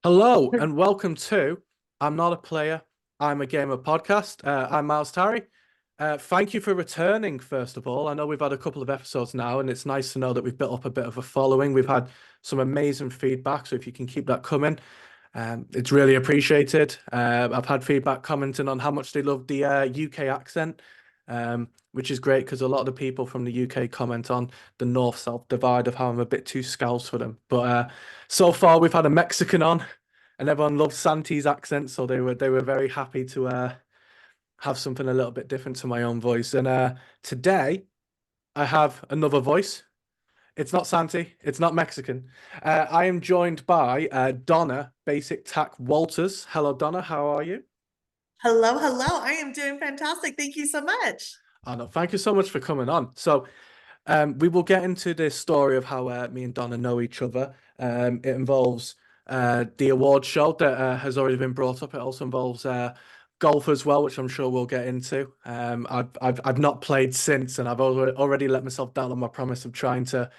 Hello and welcome to I'm Not a Player, I'm a Gamer podcast. I'm Miles Tarry. Thank you for returning, first of all. I know we've had a couple of episodes now, and it's nice to know that we've built up a bit of a following. We've had some amazing feedback, so if you can keep that coming, it's really appreciated. I've had feedback commenting on how much they love the UK accent, which is great because a lot of the people from the UK comment on the north-south divide of how I'm a bit too scouse for them. But so far, we've had a Mexican on, and everyone loves Santi's accent, so they were very happy to have something a little bit different to my own voice. And today, I have another voice. It's not Santi. It's not Mexican. I am joined by Donna, BasicTaq Walters. Hello, Donna. How are you? Hello, hello. I am doing fantastic. Thank you so much. Oh, no, thank you so much for coming on. So, we will get into this story of how me and Donna know each other. It involves the award show that has already been brought up. It also involves golf as well, which I'm sure we'll get into. I've not played since, and I've already let myself down on my promise of trying to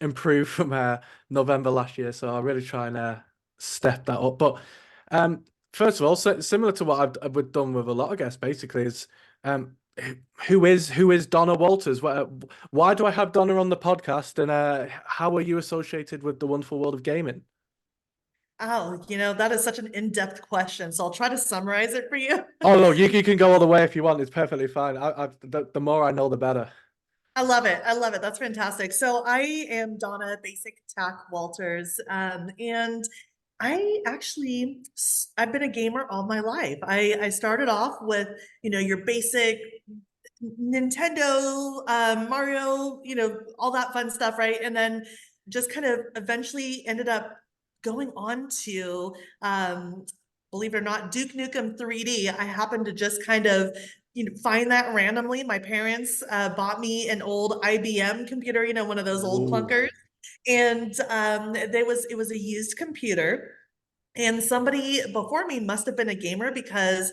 improve from November last year. So I'll really try and step that up. But um, first of all, similar to what I've done with a lot of guests, basically, is um, who is Donna Walters? Why do I have Donna on the podcast? And how are you associated with the wonderful world of gaming? Oh, that is such an in-depth question. So I'll try to summarize it for you. Oh no, you can go all the way if you want. It's perfectly fine. The more I know, the better. I love it. I love it. That's fantastic. So I am Donna Basic Tack Walters. And I've been a gamer all my life. I started off with, your basic Nintendo, Mario, all that fun stuff, right? And then just kind of eventually ended up going on to, believe it or not, Duke Nukem 3D. I happened to just kind of find that randomly. My parents bought me an old IBM computer, one of those old Ooh. clunkers, and it was a used computer, and somebody before me must have been a gamer because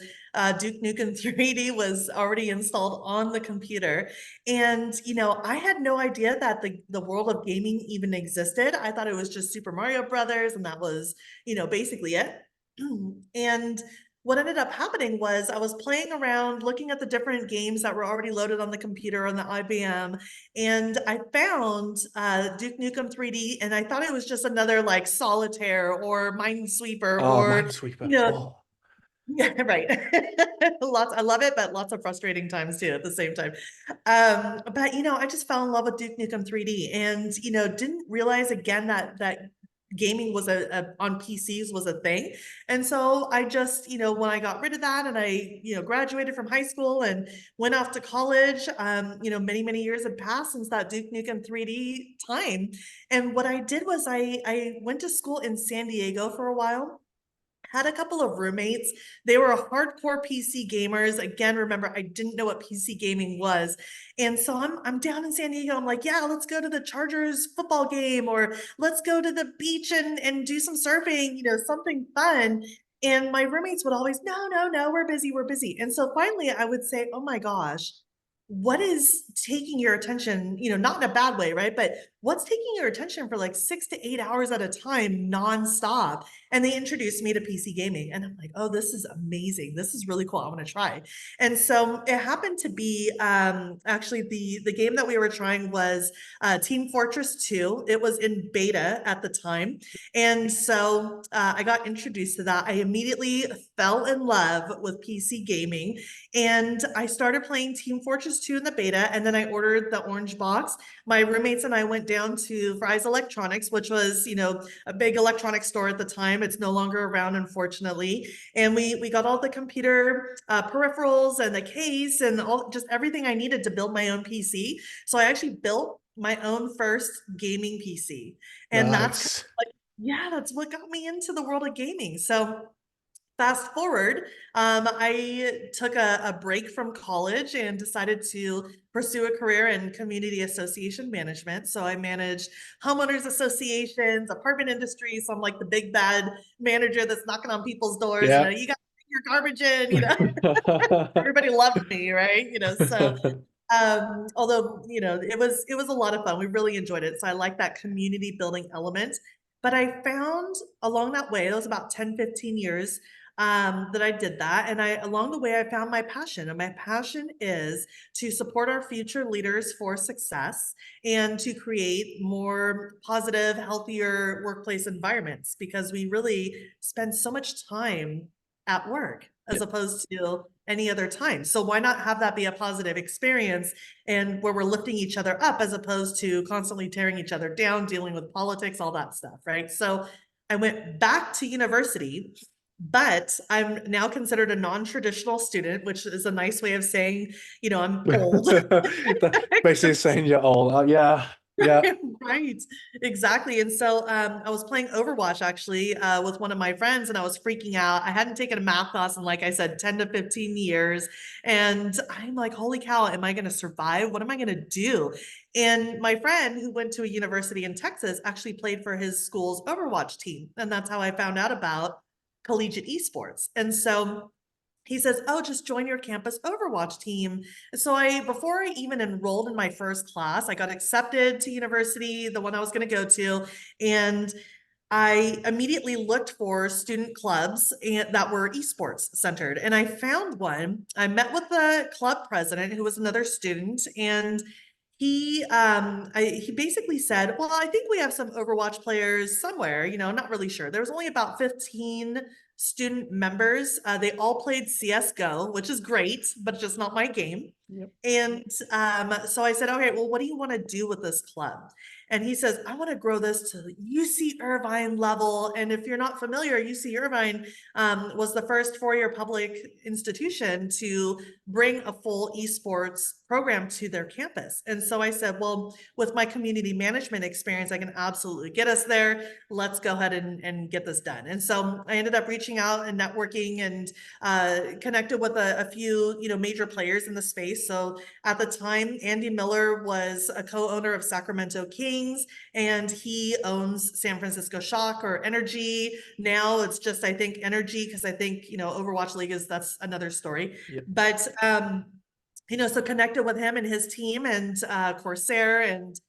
Duke Nukem 3D was already installed on the computer. And, I had no idea that the world of gaming even existed. I thought it was just Super Mario Brothers, and that was, basically it. And what ended up happening was I was playing around, looking at the different games that were already loaded on the computer on the IBM, and I found Duke Nukem 3D, and I thought it was just another like solitaire or Minesweeper Oh, or Minesweeper. you know, Oh. yeah, right. Lots, I love it, but lots of frustrating times too at the same time. But I just fell in love with Duke Nukem 3D, and didn't realize again that gaming was on PCs was a thing. And so I just, when I got rid of that and I, graduated from high school and went off to college, many, many years had passed since that Duke Nukem 3D time. And what I did was I went to school in San Diego for a while, had a couple of roommates. They were hardcore PC gamers. Again, remember, I didn't know what PC gaming was. And so I'm down in San Diego. I'm like, yeah, let's go to the Chargers football game, or let's go to the beach and do some surfing, something fun. And my roommates would always, no, no, no, we're busy, we're busy. And so finally I would say, oh my gosh, what is taking your attention, not in a bad way, right? But what's taking your attention for like 6 to 8 hours at a time nonstop? And they introduced me to PC gaming, and I'm like, oh, this is amazing. This is really cool. I want to try. And so it happened to be actually the game that we were trying was Team Fortress 2. It was in beta at the time. And so I got introduced to that. I immediately fell in love with PC gaming, and I started playing Team Fortress 2 in the beta, and then I ordered the orange box. My roommates and I went down to Fry's Electronics, which was, a big electronics store at the time. It's no longer around, unfortunately. And we got all the computer peripherals and the case and all just everything I needed to build my own PC. So I actually built my own first gaming PC. And that's kind Nice. of like, yeah, that's what got me into the world of gaming. So fast forward, I took a break from college and decided to pursue a career in community association management. So I managed homeowners associations, apartment industry. So I'm like the big bad manager that's knocking on people's doors. Yeah. You got to bring your garbage in. Everybody loved me, right? So although it was a lot of fun. We really enjoyed it. So I like that community building element. But I found along that way, it was about 10, 15 years that I did that. And along the way, I found my passion. And my passion is to support our future leaders for success and to create more positive, healthier workplace environments because we really spend so much time at work as Yeah. opposed to any other time. So why not have that be a positive experience and where we're lifting each other up as opposed to constantly tearing each other down, dealing with politics, all that stuff, right? So I went back to university, but I'm now considered a non-traditional student, which is a nice way of saying, I'm old. Basically saying you're old. Yeah, yeah. Right, exactly. And so I was playing Overwatch actually with one of my friends, and I was freaking out. I hadn't taken a math class in, like I said, 10 to 15 years. And I'm like, holy cow, am I going to survive? What am I going to do? And my friend who went to a university in Texas actually played for his school's Overwatch team. And that's how I found out about collegiate esports. And so he says, "Oh, just join your campus Overwatch team." So before I even enrolled in my first class, I got accepted to university, the one I was going to go to, and I immediately looked for student clubs that were esports centered, and I found one. I met with the club president, who was another student, and he basically said, "Well, I think we have some Overwatch players somewhere. Not really sure." There was only about 15 student members. They all played CS:GO, which is great, but just not my game. Yep. And so I said, "Okay, well, what do you want to do with this club?" And he says, "I want to grow this to UC Irvine level." And if you're not familiar, UC Irvine was the first four-year public institution to bring a full esports program to their campus. And so I said, well, with my community management experience, I can absolutely get us there. Let's go ahead and get this done. And so I ended up reaching out and networking and connected with a few, major players in the space. So at the time, Andy Miller was a co-owner of Sacramento Kings, and he owns San Francisco Shock or Energy. Now it's just, I think, Energy, because I think, Overwatch League that's another story. Yep. But so connected with him and his team and Corsair and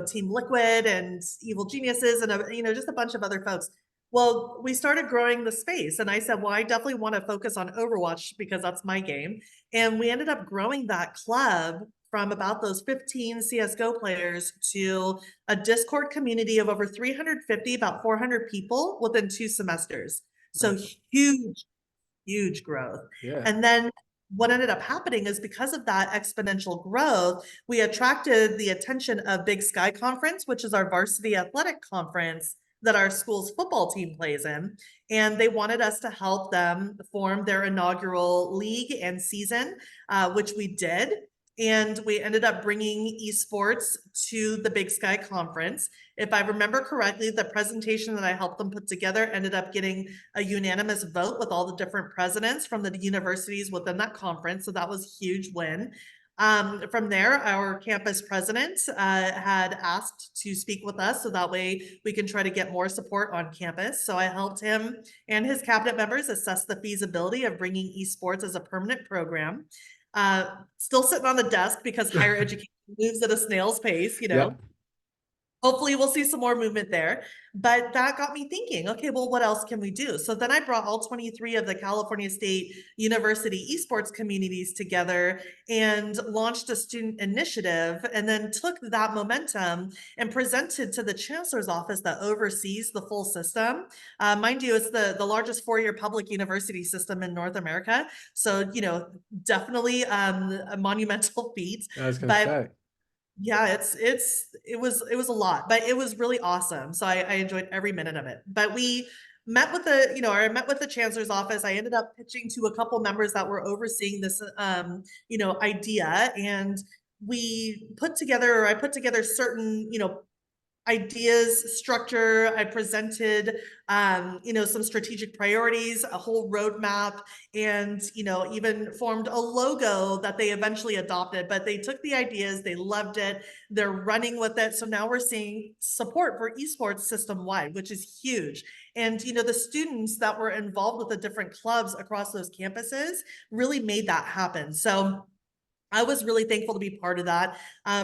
Team Liquid and Evil Geniuses and just a bunch of other folks. Well, we started growing the space, and I said, well, I definitely want to focus on Overwatch because that's my game. And we ended up growing that club from about those 15 CS:GO players to a Discord community of over 350, about 400 people within 2 semesters. So Nice. huge growth. Yeah. And then what ended up happening is because of that exponential growth, we attracted the attention of Big Sky Conference, which is our varsity athletic conference that our school's football team plays in. And they wanted us to help them form their inaugural league and season, which we did. And we ended up bringing esports to the Big Sky Conference. If I remember correctly, the presentation that I helped them put together ended up getting a unanimous vote with all the different presidents from the universities within that conference. So that was a huge win. From there, our campus president had asked to speak with us so that way we can try to get more support on campus. So I helped him and his cabinet members assess the feasibility of bringing esports as a permanent program. Still sitting on the desk because higher education moves at a snail's pace, Yep. Hopefully we'll see some more movement there. But that got me thinking, okay, well, what else can we do? So then I brought all 23 of the California State University esports communities together and launched a student initiative, and then took that momentum and presented to the chancellor's office that oversees the full system. Mind you, it's the largest four-year public university system in North America. So, definitely a monumental feat. I was gonna But say. yeah, it was a lot, but it was really awesome. So I enjoyed every minute of it. But we met with I met with the chancellor's office. I ended up pitching to a couple members that were overseeing this idea, and I put together certain, ideas, structure. I presented, some strategic priorities, a whole roadmap, and, even formed a logo that they eventually adopted. But they took the ideas, they loved it, they're running with it. So now we're seeing support for esports system wide, which is huge. And, the students that were involved with the different clubs across those campuses really made that happen. So I was really thankful to be part of that.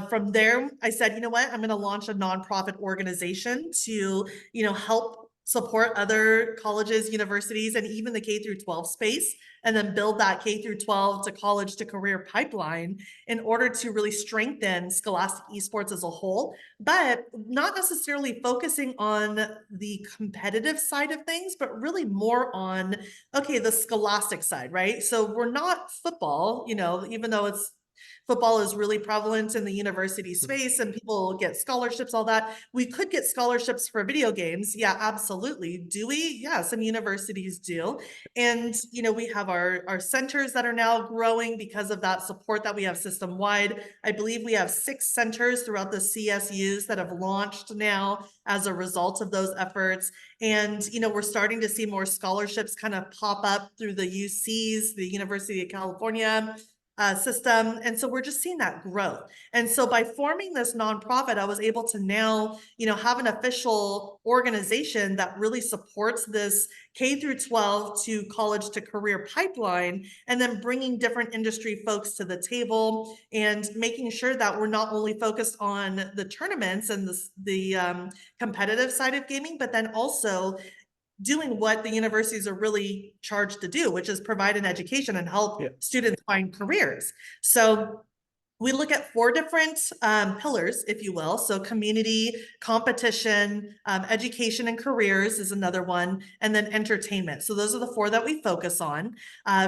From there, I said, you know what, I'm going to launch a nonprofit organization to, help support other colleges, universities, and even the K through 12 space, and then build that K through 12 to college to career pipeline in order to really strengthen scholastic esports as a whole, but not necessarily focusing on the competitive side of things, but really more on, okay, the scholastic side, right? So we're not football, even though football is really prevalent in the university space and people get scholarships, all that. We could get scholarships for video games. Yeah, absolutely. Do we? Yeah, some universities do. And, we have our centers that are now growing because of that support that we have system wide. I believe we have 6 centers throughout the CSUs that have launched now as a result of those efforts. And, we're starting to see more scholarships kind of pop up through the UCs, the University of California, system. And so we're just seeing that growth. And so by forming this nonprofit, I was able to now, have an official organization that really supports this K through 12 to college to career pipeline, and then bringing different industry folks to the table and making sure that we're not only focused on the tournaments and the competitive side of gaming, but then also doing what the universities are really charged to do, which is provide an education and help students find careers. So we look at 4 different pillars, if you will. So community, competition, education and careers is another one, and then entertainment. So those are the 4 that we focus on.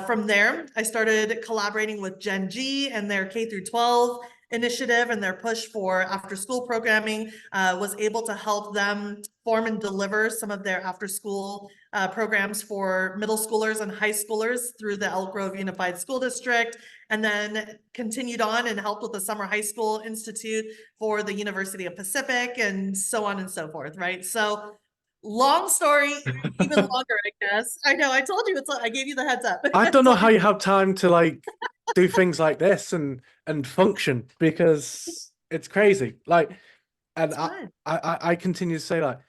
From there, I started collaborating with Gen G and their K through 12 initiative and their push for after school programming, was able to help them form and deliver some of their after school programs for middle schoolers and high schoolers through the Elk Grove Unified School District, and then continued on and helped with the Summer High School Institute for the University of Pacific, and so on and so forth, right? So long story, even longer, I guess. I know, I told you, I gave you the heads up. I don't know how you have time to like do things like this and function, because it's crazy. Like, and I continue to say that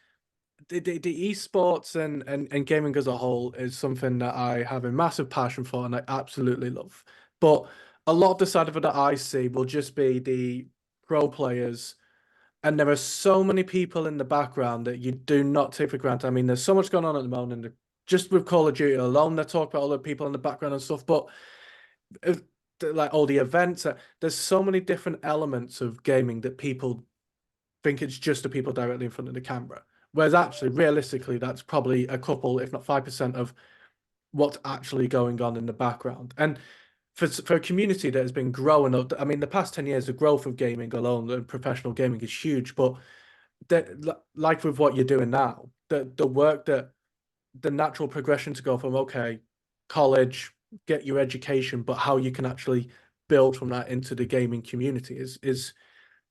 the esports and gaming as a whole is something that I have a massive passion for and I absolutely love. But a lot of the side of it that I see will just be the pro players, and there are so many people in the background that you do not take for granted. I mean, there's so much going on at the moment, and just with Call of Duty alone, they talk about all the people in the background and stuff. But like all the events, there's so many different elements of gaming that people think it's just the people directly in front of the camera. Whereas actually, realistically, that's probably a couple, if not 5% of what's actually going on in the background. And for a community that has been growing up, I mean, the past 10 years, the growth of gaming alone and professional gaming is huge. But like with what you're doing now, the work that the natural progression to go from, okay, college, get your education, but how you can actually build from that into the gaming community is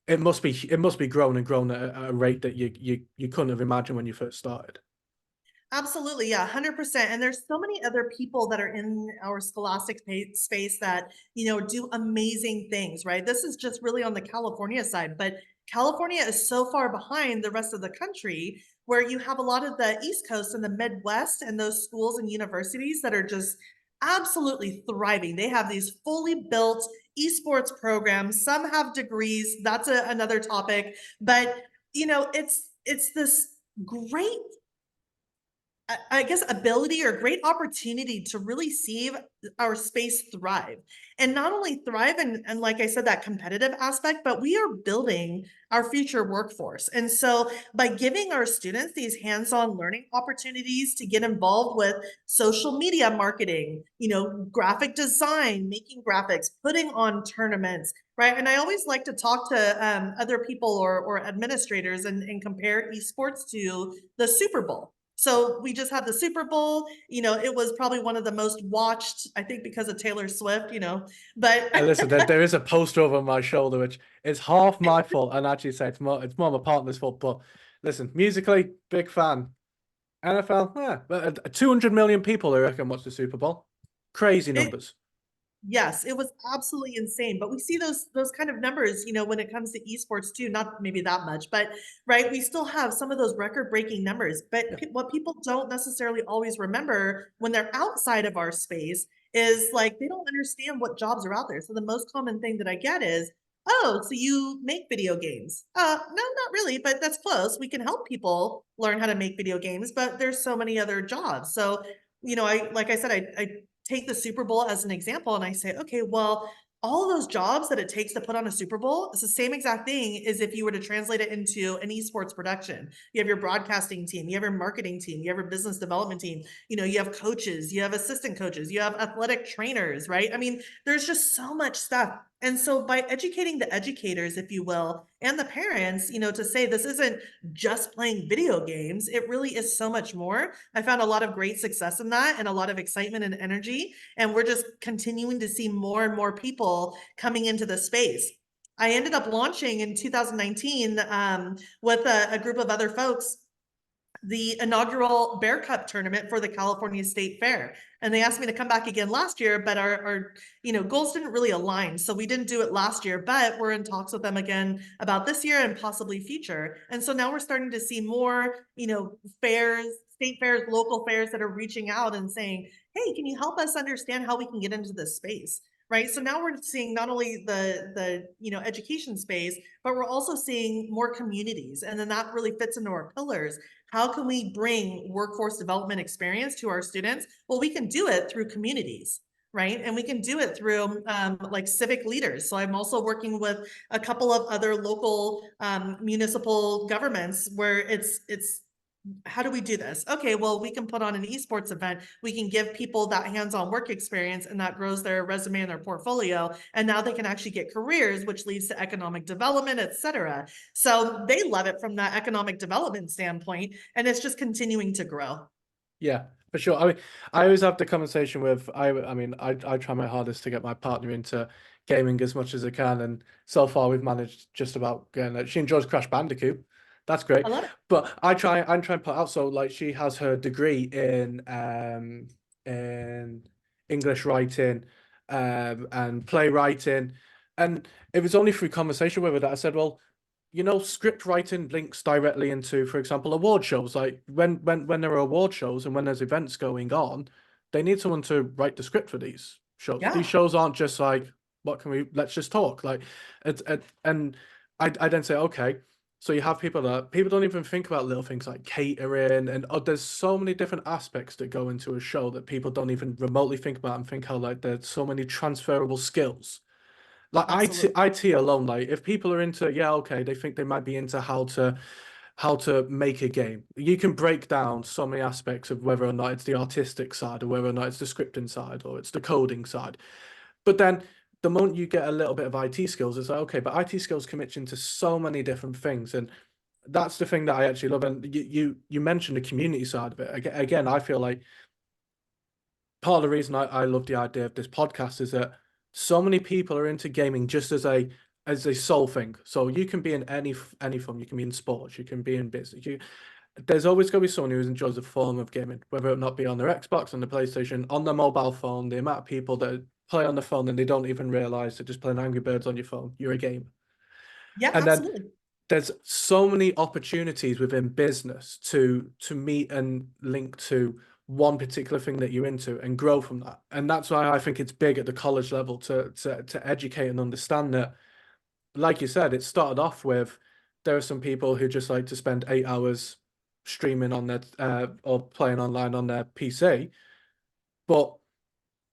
it must be growing and growing at a rate that you couldn't have imagined when you first started. Absolutely, yeah, 100%. And there's so many other people that are in our scholastic space that, do amazing things, right? This is just really on the California side, but California is so far behind the rest of the country, where you have a lot of the East Coast and the Midwest and those schools and universities that are just absolutely thriving. They have these fully built esports programs. Some have degrees. That's another topic, but it's this great, I guess, ability or great opportunity to really see our space thrive, and not only thrive and like I said, that competitive aspect, but we are building our future workforce. And so by giving our students these hands-on learning opportunities to get involved with social media marketing, graphic design, making graphics, putting on tournaments, right? And I always like to talk to other people or administrators and compare esports to the Super Bowl. So we just had the Super Bowl, it was probably one of the most watched, I think, because of Taylor Swift, but And listen, there is a poster over my shoulder, which is half my fault, and actually say it's more my partner's fault. But listen, musically, big fan. NFL, yeah, but 200 million people, I reckon, watch the Super Bowl. Crazy it, numbers. Yes, it was absolutely insane. But we see those kind of numbers, when it comes to esports too, not maybe that much, but right, we still have some of those record-breaking numbers. But Yeah. what people don't necessarily always remember when they're outside of our space is like they don't understand what jobs are out there. So the most common thing that I get is, "Oh, so you make video games?" No, not really, but that's close. We can help people learn how to make video games, but there's so many other jobs. So, I like I said, I take the Super Bowl as an example and I say, okay, well, all those jobs that it takes to put on a Super Bowl, it's the same exact thing as if you were to translate it into an esports production. You have your broadcasting team, you have your marketing team, you have your business development team, you have coaches, you have assistant coaches, you have athletic trainers, right? I mean, there's just so much stuff. And so by educating the educators, if you will, and the parents, to say this isn't just playing video games, it really is so much more. I found a lot of great success in that and a lot of excitement and energy. And we're just continuing to see more and more people coming into the space. I ended up launching in 2019 with a group of other folks the inaugural Bear Cup tournament for the California State Fair. And they asked me to come back again last year, but our goals didn't really align. So we didn't do it last year, but we're in talks with them again about this year and possibly future. And so now we're starting to see more, fairs, state fairs, local fairs that are reaching out and saying, hey, can you help us understand how we can get into this space? Right. So now we're seeing not only the education space, but we're also seeing more communities. And then that really fits into our pillars. How can we bring workforce development experience to our students? Well, we can do it through communities, right? And we can do it through like civic leaders. So I'm also working with a couple of other local municipal governments where it's how do we do this? Okay, well, we can put on an esports event. We can give people that hands-on work experience and that grows their resume and their portfolio. And now they can actually get careers, which leads to economic development, et cetera. So they love it from that economic development standpoint. And it's just continuing to grow. Yeah, for sure. I mean, I always have the conversation with I mean, I try my hardest to get my partner into gaming as much as I can, and so far we've managed just about getting it. She enjoys Crash Bandicoot. That's great. I love it. But I'm trying to put out, so like she has her degree in English writing and playwriting. And it was only through conversation with her that I said, well, script writing links directly into, for example, award shows. Like when there are award shows and when there's events going on, they need someone to write the script for these shows. These Yeah, shows aren't just like, what can we, let's just talk. Like, and I then say, okay, so you have people don't even think about little things like catering and there's so many different aspects that go into a show that people don't even remotely think about and think how like there's so many transferable skills like absolutely. IT alone, like if people are into, yeah, okay, they think they might be into how to make a game. You can break down so many aspects of whether or not it's the artistic side or whether or not it's the scripting side or it's the coding side. But then the moment you get a little bit of IT skills, it's like, okay, but IT skills commit into so many different things. And that's the thing that I actually love. And you mentioned the community side of it. Again, I feel like part of the reason I love the idea of this podcast is that so many people are into gaming just as a sole thing. So you can be in any form. You can be in sports. You can be in business. There's always going to be someone who enjoys a form of gaming, whether it not be on their Xbox, on the PlayStation, on their mobile phone. The amount of people that play on the phone and they don't even realize they're just playing Angry Birds on your phone. You're a gamer. Yeah, And then absolutely. there's so many opportunities within business to meet and link to one particular thing that you're into and grow from that. And that's why I think it's big at the college level to educate and understand that, like you said, it started off with there are some people who just like to spend 8 hours streaming on their or playing online on their PC, but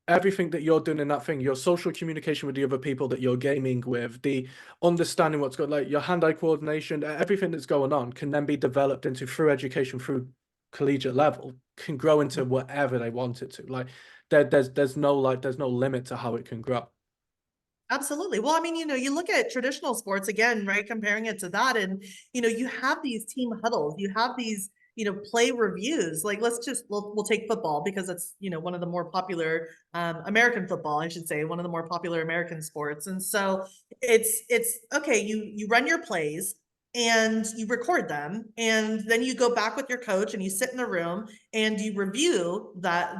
everything that you're doing in that thing, your social communication with the other people that you're gaming with, the understanding what's going, like your hand-eye coordination, everything that's going on can then be developed into through education, through collegiate level, can grow into whatever they want it to. Like there's no limit to how it can grow. Absolutely. Well, I mean, you look at traditional sports again, right? Comparing it to that, and you have these team huddles, you have these, play reviews. Like, we'll take football because it's one of the more popular American football, I should say, one of the more popular American sports. And so it's okay. You run your plays, and you record them, and then you go back with your coach and you sit in the room and you review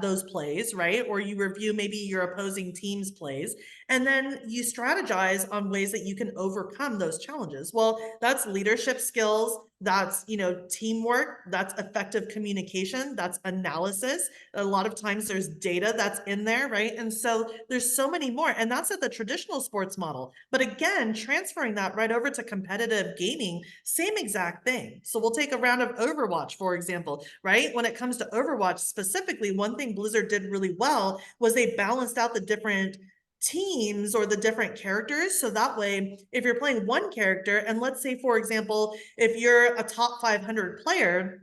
those plays, right? Or you review maybe your opposing team's plays, and then you strategize on ways that you can overcome those challenges. Well, that's leadership skills, that's, teamwork, that's effective communication, that's analysis. A lot of times there's data that's in there, right? And so there's so many more, and that's at the traditional sports model. But again, transferring that right over to competitive gaming, same exact thing. So we'll take a round of Overwatch, for example, right? When it comes to Overwatch specifically, one thing Blizzard did really well was they balanced out the different teams or the different characters. So that way, if you're playing one character, and let's say, for example, if you're a top 500 player,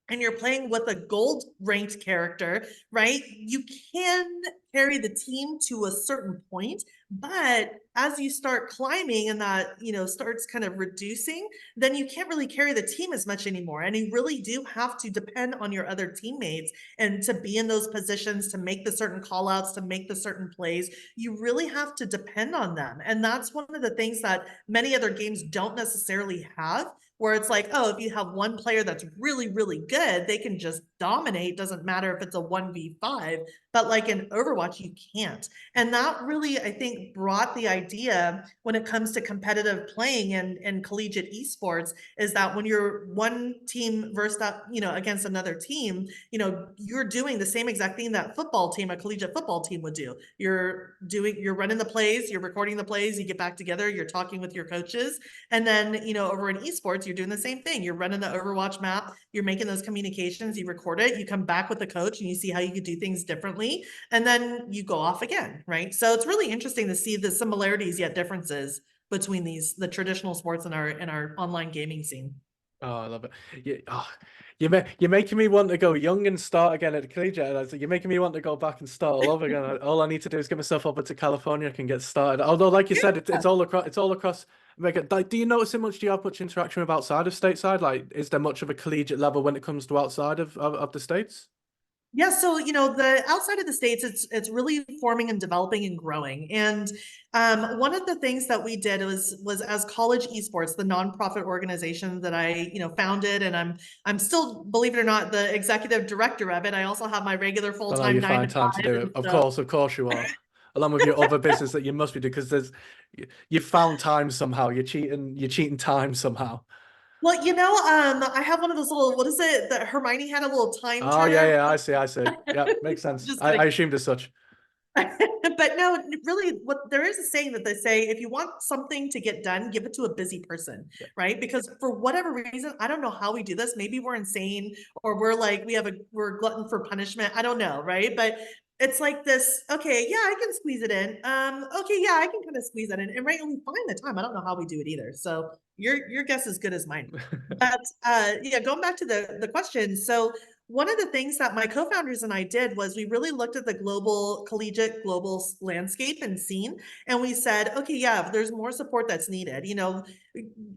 and you're playing with a gold ranked character, right? You can carry the team to a certain point, but as you start climbing and that, starts kind of reducing, then you can't really carry the team as much anymore. And you really do have to depend on your other teammates and to be in those positions, to make the certain call outs, to make the certain plays. You really have to depend on them. And that's one of the things that many other games don't necessarily have, where it's like, oh, if you have one player that's really, really good, they can just dominate. Doesn't matter if it's a 1v5, but like in Overwatch, you can't. And that really, I think, brought the idea when it comes to competitive playing and collegiate esports, is that when you're one team versus that, against another team, you're doing the same exact thing that a collegiate football team would do. You're running the plays, you're recording the plays, you get back together, you're talking with your coaches. And then, over in esports, you're doing the same thing. You're running the Overwatch map, you're making those communications, you record it, you come back with the coach and you see how you could do things differently. And then you go off again, right? So it's really interesting to see the similarities yet differences between the traditional sports and our online gaming scene. Oh, I love it. You're making me want to go young and start again at the collegiate. You're making me want to go back and start all over again. All I need to do is get myself over to California. I can get started. Although, like you said, it's all across. It's all across America. Like, do you notice do you have much interaction with outside of stateside? Like, is there much of a collegiate level when it comes to outside of the states? Yeah, so the outside of the states, it's really forming and developing and growing. And one of the things that we did was as College Esports, the nonprofit organization that I founded, and I'm still, believe it or not, the executive director of it. I also have my regular full I know time you 9 find to time to 5, do and it. so Of course you are. Along with your other business that you must be doing, because you found time somehow. You're cheating time somehow. well, I have one of those little, what is it that Hermione had, a little time Oh yeah, turner. yeah, I see. Yeah, makes sense. Just I kidding. assumed as such. But no, really, what there is a saying that they say, if you want something to get done, give it to a busy person, Yeah. right? Because for whatever reason, I don't know how we do this. Maybe we're insane, or we're like, we're glutton for punishment. I don't know, right? But it's like this, okay, yeah, I can squeeze it in. Okay, yeah, I can kind of squeeze that in. And right, and we find the time. I don't know how we do it either. So your guess is good as mine. But yeah, going back to the question. So one of the things that my co-founders and I did was we really looked at the collegiate global landscape and scene, and we said, okay, yeah, there's more support that's needed.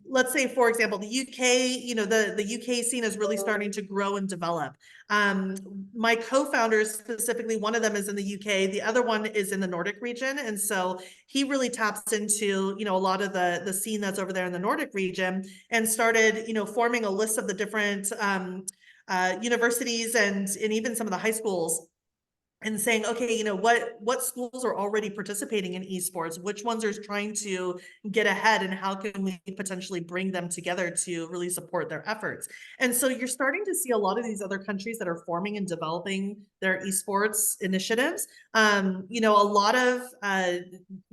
Let's say, for example, the UK, the UK scene is really starting to grow and develop. My co-founders specifically, one of them is in the UK, the other one is in the Nordic region, and so he really taps into a lot of the scene that's over there in the Nordic region, and started forming a list of the different universities and even some of the high schools, and saying, okay, what schools are already participating in esports, which ones are trying to get ahead, and how can we potentially bring them together to really support their efforts. And so you're starting to see a lot of these other countries that are forming and developing their esports initiatives. A lot of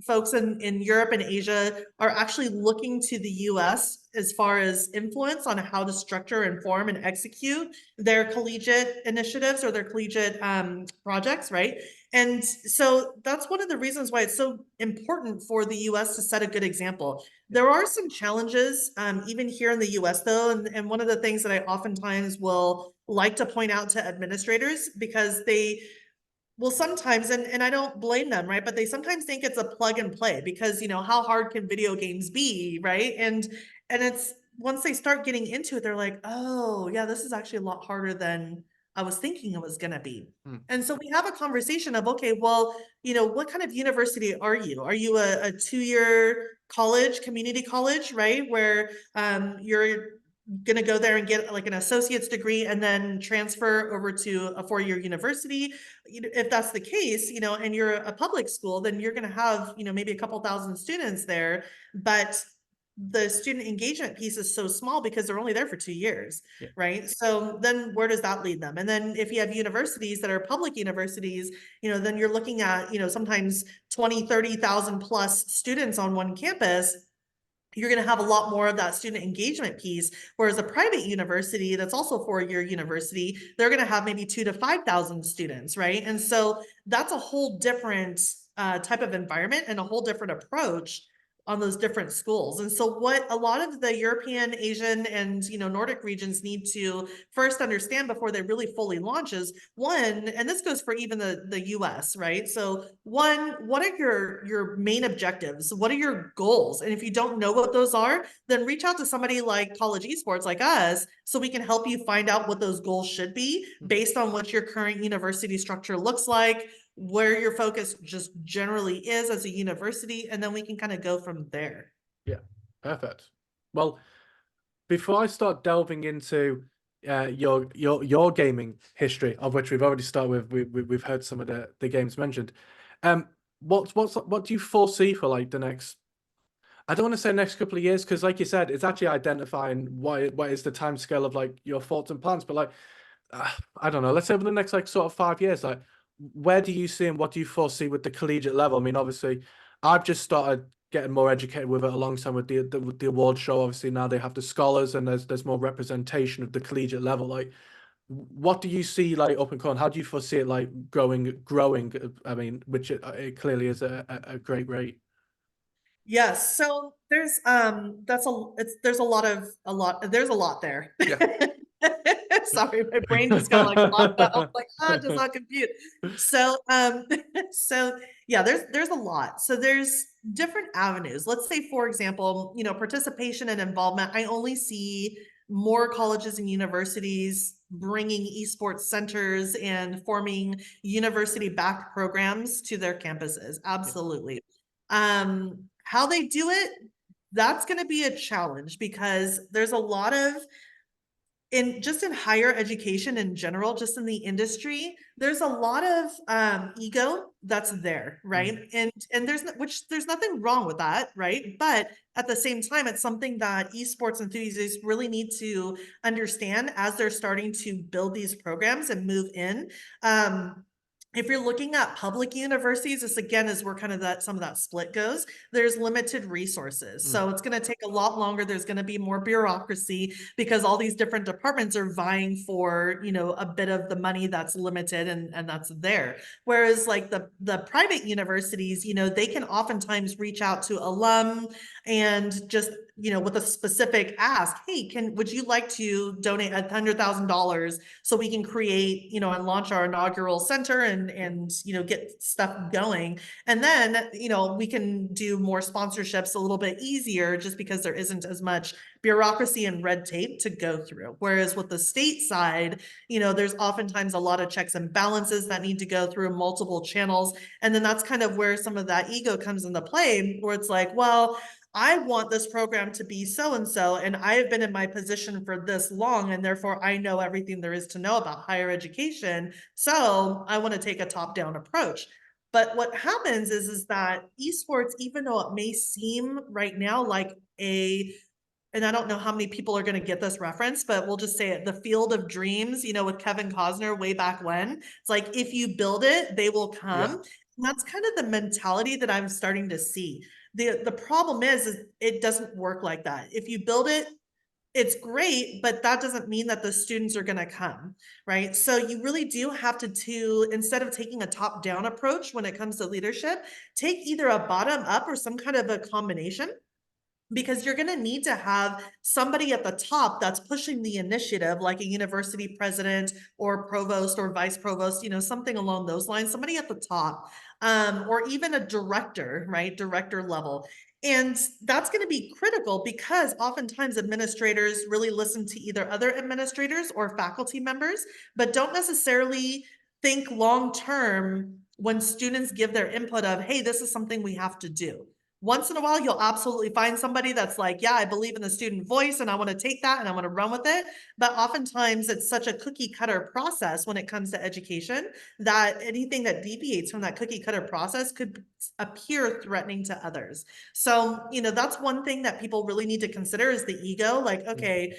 folks in Europe and Asia are actually looking to the US as far as influence on how to structure and form and execute their collegiate initiatives or their collegiate projects, right? And so that's one of the reasons why it's so important for the US to set a good example. There are some challenges, even here in the US, though, and one of the things that I oftentimes will like to point out to administrators, because they will sometimes, and I don't blame them, right? But they sometimes think it's a plug and play, because how hard can video games be, right? And it's, once they start getting into it, they're like, oh yeah, this is actually a lot harder than I was thinking it was going to be. Hmm. And so we have a conversation of, okay, well, what kind of university are you? Are you a 2-year college, community college, right? Where you're going to go there and get like an associate's degree and then transfer over to a 4-year university. If that's the case, and you're a public school, then you're going to have, maybe a couple thousand students there, but the student engagement piece is so small because they're only there for 2 years, Yeah. right? So then where does that lead them? And then if you have universities that are public universities, then you're looking at, sometimes 20, 30,000 plus students on one campus. You're going to have a lot more of that student engagement piece. Whereas a private university that's also a 4-year university, they're going to have maybe 2,000 to 5,000 students, right? And so that's a whole different type of environment and a whole different approach on those different schools. And so what a lot of the European, Asian, and Nordic regions need to first understand before they really fully launch is, one, and this goes for even the US, right? So one, what are your main objectives? What are your goals? And if you don't know what those are, then reach out to somebody like College Esports like us so we can help you find out what those goals should be based on what your current university structure looks like, where your focus just generally is as a university, and then we can kind of go from there. Yeah, perfect. Well, before I start delving into your gaming history, of which we've already started with, we've heard some of the games mentioned. What do you foresee for like the next? I don't want to say next couple of years because, like you said, it's actually identifying what is the time scale of like your thoughts and plans. But like, I don't know. Let's say over the next like sort of 5 years, like where do you see and what do you foresee with the collegiate level? I mean, obviously, I've just started getting more educated with it alongside with the award show. Obviously, now they have the scholars and there's more representation of the collegiate level. Like, what do you see like up and coming? How do you foresee it like growing? I mean, which it clearly is a great rate. Yes. So there's there's a lot there's a lot there. Yeah. Sorry, my brain just got like locked up. I'm like, does not compute. So so yeah, there's a lot. So there's different avenues. Let's say, for example, participation and involvement. I only see more colleges and universities bringing esports centers and forming university-backed programs to their campuses. Absolutely. How they do it, that's going to be a challenge because there's a lot of in higher education in general, just in the industry, there's a lot of ego that's there, right? And there's nothing wrong with that, right? But at the same time, it's something that esports enthusiasts really need to understand as they're starting to build these programs and move in. If you're looking at public universities, this again is where kind of some of that split goes. There's limited resources. So it's going to take a lot longer. There's going to be more bureaucracy because all these different departments are vying for, a bit of the money that's limited and that's there. Whereas like the private universities, they can oftentimes reach out to alum and just, with a specific ask, hey, would you like to donate $100,000 so we can create, and launch our inaugural center and get stuff going. And then, we can do more sponsorships a little bit easier just because there isn't as much bureaucracy and red tape to go through. Whereas with the state side, there's oftentimes a lot of checks and balances that need to go through multiple channels. And then that's kind of where some of that ego comes into play, where it's like, well, I want this program to be so-and-so, and I have been in my position for this long, and therefore I know everything there is to know about higher education. So I want to take a top-down approach. But what happens is that esports, even though it may seem right now like and I don't know how many people are going to get this reference, but we'll just say it, the field of dreams, with Kevin Costner way back when. It's like, if you build it, they will come. And that's kind of the mentality that I'm starting to see. The problem is it doesn't work like that. If you build it, it's great, but that doesn't mean that the students are going to come, right? So you really do have to, instead of taking a top-down approach when it comes to leadership, take either a bottom-up or some kind of a combination, because you're going to need to have somebody at the top that's pushing the initiative, like a university president or provost or vice provost, something along those lines, somebody at the top, or even a director, right? Director level. And that's going to be critical because oftentimes administrators really listen to either other administrators or faculty members, but don't necessarily think long term when students give their input of, hey, this is something we have to do. Once in a while, you'll absolutely find somebody that's like, yeah, I believe in the student voice and I want to take that and I want to run with it. But oftentimes it's such a cookie cutter process when it comes to education that anything that deviates from that cookie cutter process could appear threatening to others. So, that's one thing that people really need to consider is the ego. Like, okay,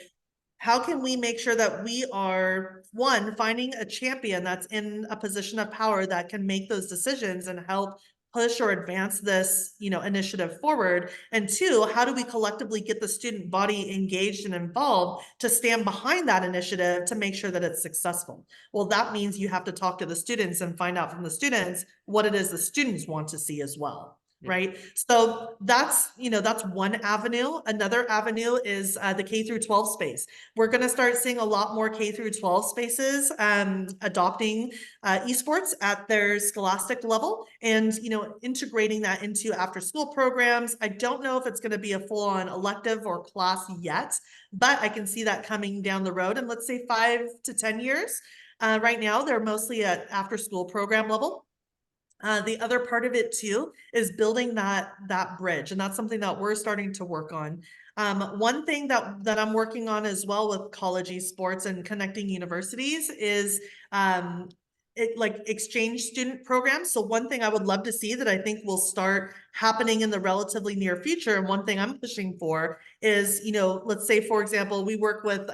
how can we make sure that we are, one, finding a champion that's in a position of power that can make those decisions and help push or advance this, initiative forward? And two, how do we collectively get the student body engaged and involved to stand behind that initiative to make sure that it's successful? Well, that means you have to talk to the students and find out from the students what it is the students want to see as well. Right. So that's one avenue. Another avenue is the K through 12 space. We're going to start seeing a lot more K through 12 spaces adopting esports at their scholastic level and, integrating that into after school programs. I don't know if it's going to be a full on elective or class yet, but I can see that coming down the road in, let's say, 5 to 10 years. Right now, they're mostly at after school program level. The other part of it too is building that bridge, and that's something that we're starting to work on. One thing that I'm working on as well with college esports and connecting universities is like exchange student programs. So one thing I would love to see that I think will start happening in the relatively near future, and one thing I'm pushing for is, let's say, for example, we work with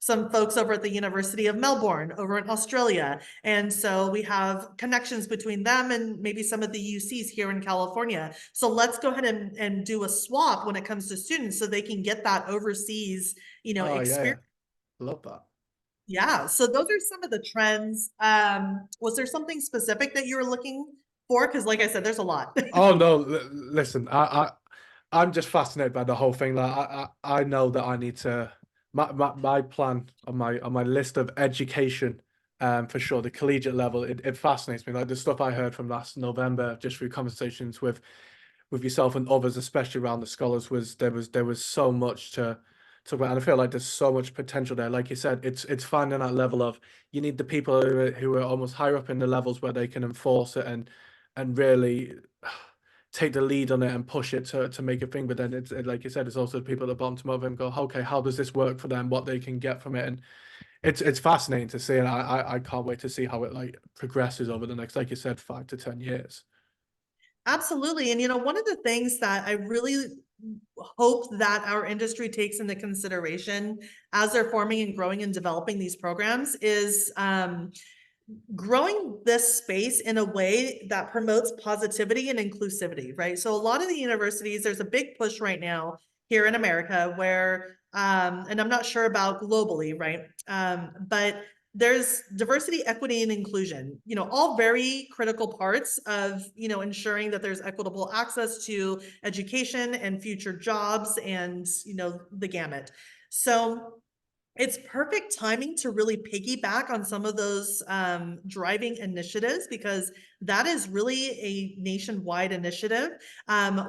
some folks over at the University of Melbourne over in Australia. And so we have connections between them and maybe some of the UCs here in California. So let's go ahead and do a swap when it comes to students so they can get that overseas, experience. Yeah. Love that. Yeah. So those are some of the trends. Was there something specific that you were looking for? Because like I said, there's a lot. Oh no, listen, I'm just fascinated by the whole thing. Like I know that I need to my plan on my list of education, for sure, the collegiate level, it fascinates me. Like the stuff I heard from last November, just through conversations with yourself and others, especially around the scholars, was there was so much to and I feel like there's so much potential there. Like you said, it's finding that level of, you need the people who are almost higher up in the levels where they can enforce it and really take the lead on it and push it to make a thing. But then like you said, it's also the people at the bottom to move and go, okay, how does this work for them? What they can get from it, and it's fascinating to see, and I can't wait to see how it like progresses over the next, like you said, 5 to 10 years. Absolutely. And one of the things that I really hope that our industry takes into consideration as they're forming and growing and developing these programs is growing this space in a way that promotes positivity and inclusivity, right? So a lot of the universities, there's a big push right now here in America where, and I'm not sure about globally, right? But there's diversity, equity, and inclusion, all very critical parts of, ensuring that there's equitable access to education and future jobs and, the gamut. So it's perfect timing to really piggyback on some of those driving initiatives, because that is really a nationwide initiative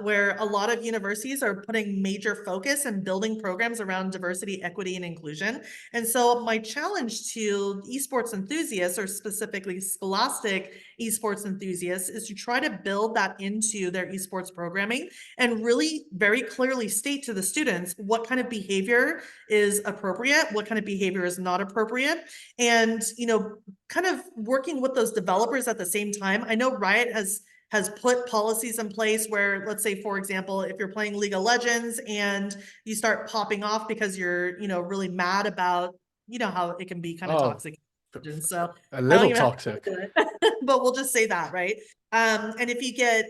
where a lot of universities are putting major focus and building programs around diversity, equity, and inclusion. And so my challenge to esports enthusiasts, or specifically scholastic esports enthusiasts, is to try to build that into their esports programming and really very clearly state to the students what kind of behavior is appropriate, what kind of behavior is not appropriate, and kind of working with those developers at the same time. I know Riot has put policies in place where, let's say, for example, if you're playing League of Legends and you start popping off because you're really mad about how it can be kind of toxic. So a little toxic, but we'll just say that, right? And if you get,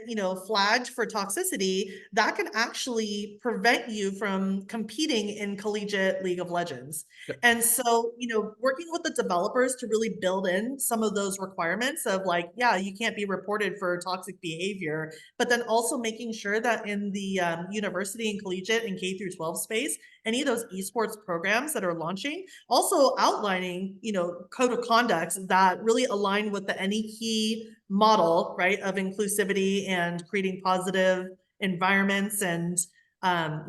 flagged for toxicity, that can actually prevent you from competing in collegiate League of Legends. Yep. And so, working with the developers to really build in some of those requirements of like, yeah, you can't be reported for toxic behavior, but then also making sure that in the university and collegiate and K through 12 space, any of those esports programs that are launching, also outlining, code of conducts that really align with the any key model, right, of inclusivity and creating positive environments and,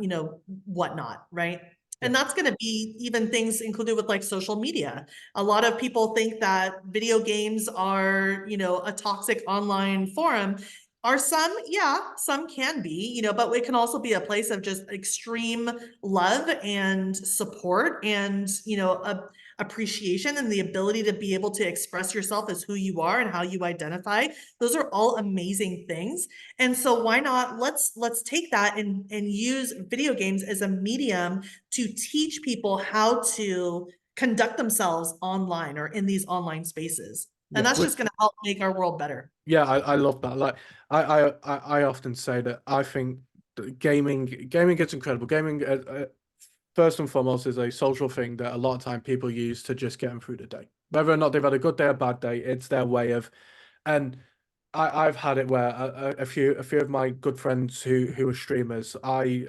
you know, whatnot, right? And that's going to be even things included with like social media. A lot of people think that video games are, you know, a toxic online forum. Are some? Yeah, some can be, you know, but it can also be a place of just extreme love and support and, you know, appreciation and the ability to be able to express yourself as who you are and how you identify. Those are all amazing things. And so why not let's take that and use video games as a medium to teach people how to conduct themselves online or in these online spaces. And Yeah, that's just going to help make our world better. yeah, I love that. Like I often say that I think that gaming is incredible. Gaming first and foremost is a social thing that a lot of time people use to just get them through the day. Whether or not they've had a good day or bad day, it's their way of. And I've had it where a few of my good friends who are streamers, I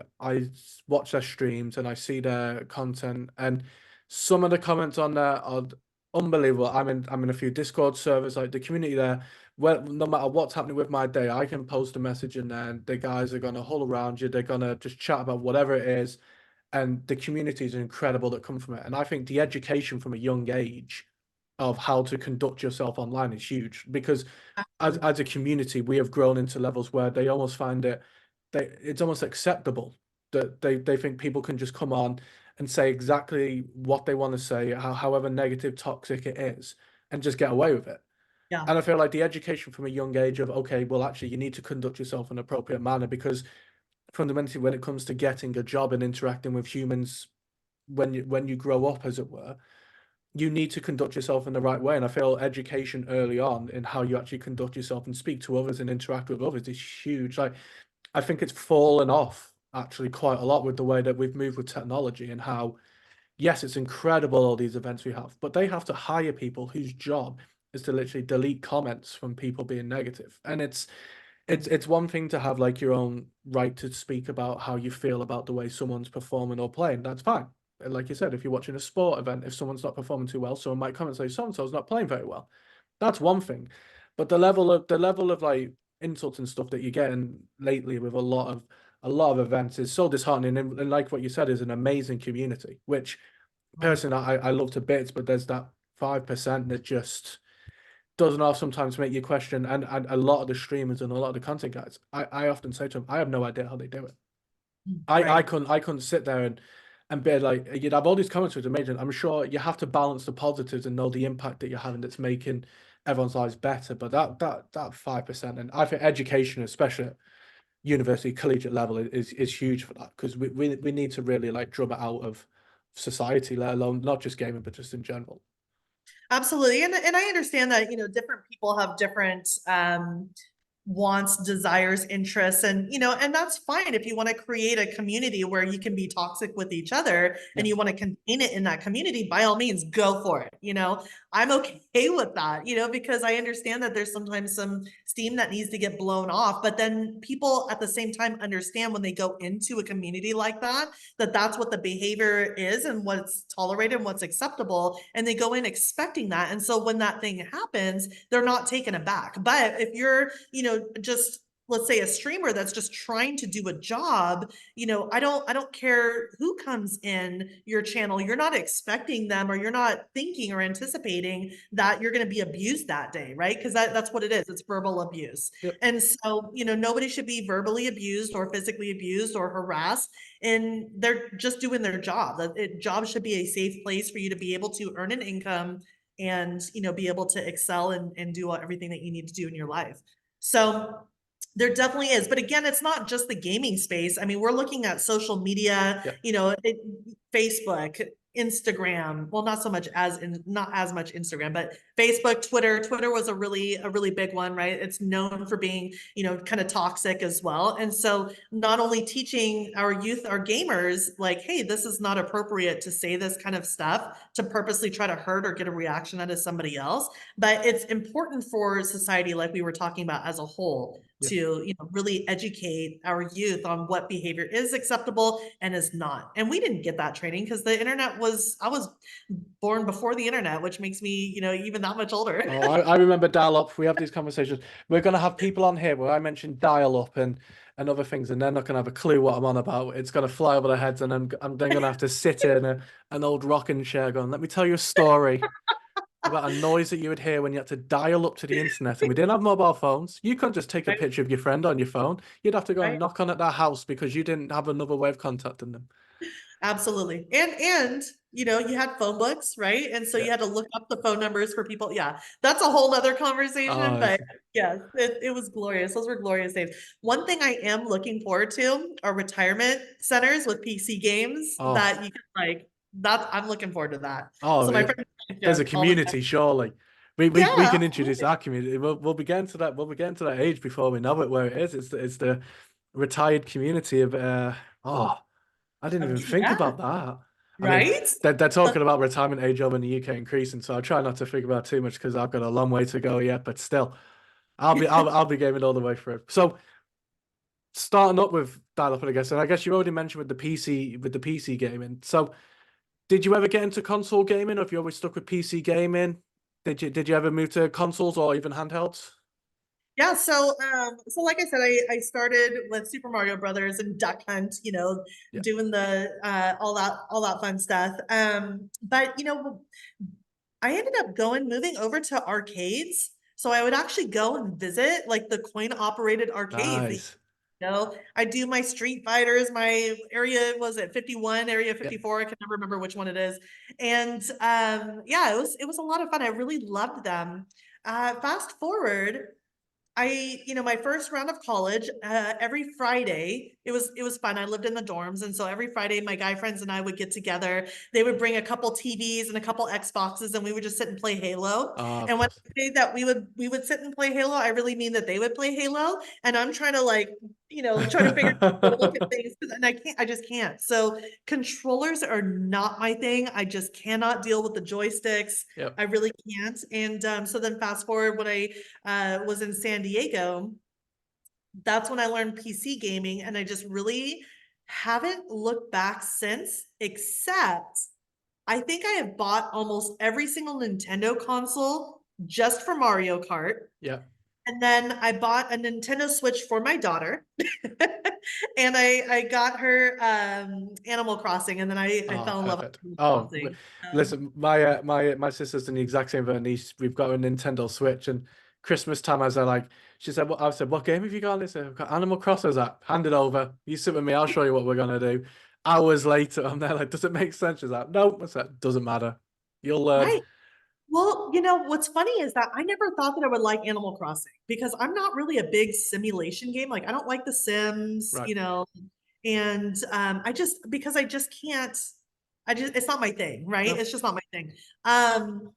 watch their streams and I see their content, and some of the comments on there are unbelievable. I'm in a few Discord servers, like the community there. Well, no matter what's happening with my day, I can post a message in there, and the guys are gonna huddle around you. They're gonna just chat about whatever it is, and the communities are incredible that come from it. And I think the education from a young age of how to conduct yourself online is huge, because as a community we have grown into levels where they almost find it's almost acceptable that they think people can just come on and say exactly what they want to say, however negative, toxic it is, and just get away with it. Yeah. And I feel like the education from a young age of, okay, well, actually you need to conduct yourself in an appropriate manner, because fundamentally when it comes to getting a job and interacting with humans, when you grow up, as it were, you need to conduct yourself in the right way. And I feel education early on in how you actually conduct yourself and speak to others and interact with others is huge. Like, I think it's fallen off actually quite a lot with the way that we've moved with technology, and how, yes, it's incredible all these events we have, but they have to hire people whose job is to literally delete comments from people being negative. And it's one thing to have like your own right to speak about how you feel about the way someone's performing or playing. That's fine. And like you said, if you're watching a sport event, if someone's not performing too well, someone might come and say so and so's not playing very well. That's one thing. But the level of like insults and stuff that you're getting lately with a lot of events is so disheartening. And like what you said, is an amazing community, which personally I love to bits, but there's that 5% that just doesn't half sometimes make you question. And a lot of the streamers and a lot of the content guys, I often say to them, I have no idea how they do it. I Right. couldn't sit there and be like, you'd have all these comments with amazing. I'm sure you have to balance the positives and know the impact that you're having that's making everyone's lives better. But that 5%, and I think education, especially at university, collegiate level, is huge for that, because we need to really like drum it out of society, let alone not just gaming, but just in general. Absolutely. And I understand that, you know, different people have different wants, desires, interests, and you know, and that's fine. If you want to create a community where you can be toxic with each other Yeah. and you want to contain it in that community, by all means go for it. You know, I'm okay with that, you know, because I understand that there's sometimes some steam that needs to get blown off, but then people at the same time understand when they go into a community like that, that that's what the behavior is and what's tolerated and what's acceptable, and they go in expecting that. And so when that thing happens, they're not taken aback. But if you're, you know, just, let's say, a streamer that's just trying to do a job, you know, I don't care who comes in your channel, you're not expecting them, or you're not thinking or anticipating that you're going to be abused that day, right? Because that's what it is, it's verbal abuse. Yep. And so, you know, nobody should be verbally abused or physically abused or harassed, and they're just doing their job. Job should be a safe place for you to be able to earn an income and, you know, be able to excel and do everything that you need to do in your life. So there definitely is. But again, it's not just the gaming space. I mean, we're looking at social media, Yeah. you know, Facebook, Instagram. Well, not as much Instagram, but Facebook, Twitter. Twitter was a really big one, right? It's known for being, you know, kind of toxic as well. And so not only teaching our youth, our gamers, like, hey, this is not appropriate to say this kind of stuff to purposely try to hurt or get a reaction out of somebody else, but it's important for society, like we were talking about as a whole, Yeah. to, you know, really educate our youth on what behavior is acceptable and is not. And we didn't get that training because the internet was born before the internet, which makes me, you know, even that much older. Oh, I remember dial-up. We have these conversations. We're going to have people on here where I mentioned dial-up and other things, and they're not going to have a clue what I'm on about. It's going to fly over their heads, and I'm then going to have to sit in an old rocking chair going, let me tell you a story about a noise that you would hear when you had to dial up to the internet, and we didn't have mobile phones. You couldn't just take a Right, picture of your friend on your phone. You'd have to go and right. knock on at their house because you didn't have another way of contacting them. Absolutely. And you know, you had phone books, right? And so Yeah. you had to look up the phone numbers for people. Yeah, that's a whole nother conversation, Oh, but yes, it was glorious. Those were glorious days. One thing I am looking forward to are retirement centers with PC games oh, that you can like that I'm looking forward to that. oh, So my friend there's a all the time. community, surely. We Yeah, can introduce absolutely. our community. We'll be getting to that. We'll be getting to that age before we know it. Where it is, it's the retired community of. Oh, I didn't even think Yeah, about that. I mean, right? they're talking about retirement age over in the UK increasing, so I try not to think about too much because I've got a long way to go yet. But still, I'll be gaming all the way through. So starting up with dial-up, I guess, and I guess you already mentioned with the PC gaming. So did you ever get into console gaming, or have you always stuck with PC gaming? Did you ever move to consoles or even handhelds? Yeah, so like I said, I started with Super Mario Brothers and Duck Hunt, you know, Yeah. doing the all that fun stuff. But you know, I ended up moving over to arcades. So I would actually go and visit like the coin operated arcades. Nice. You know, I do my Street Fighters, my area was at 51, area Yeah. 54. I can never remember which one it is. And yeah, it was a lot of fun. I really loved them. Fast forward, you know, my first round of college, every Friday, it was fun. I lived in the dorms, and so every Friday, my guy friends and I would get together. They would bring a couple TVs and a couple Xboxes, and we would just sit and play Halo. Of And when course. I say that we would sit and play Halo, I really mean that they would play Halo, and I'm trying to like, you know, try to figure out to look at things, and I just can't. So controllers are not my thing. I just cannot deal with the joysticks. Yep. I really can't. And so then fast forward when I was in San Diego, that's when I learned PC gaming, and I just really haven't looked back since, except I think I have bought almost every single Nintendo console just for Mario Kart. Yep. And then I bought a Nintendo Switch for my daughter. And I got her Animal Crossing, and then I Oh, fell in love with perfect. Animal Oh, Crossing. listen, my sister's done the exact same with her niece. We've got a Nintendo Switch, and Christmas time, I was like, she said, "What?" I said, "What game have you got?" I said, "I've got Animal Crossing." I was like, "Hand it over. You sit with me. I'll show you what we're gonna do." Hours later, I'm there like, "Does it make sense?" She's like, "No." I said, "Doesn't matter. You'll learn." Right. Well, you know, what's funny is that I never thought that I would like Animal Crossing because I'm not really a big simulation game. Like I don't like The Sims, Right. you know, and because I just can't, it's not my thing, right? No. It's just not my thing. Um,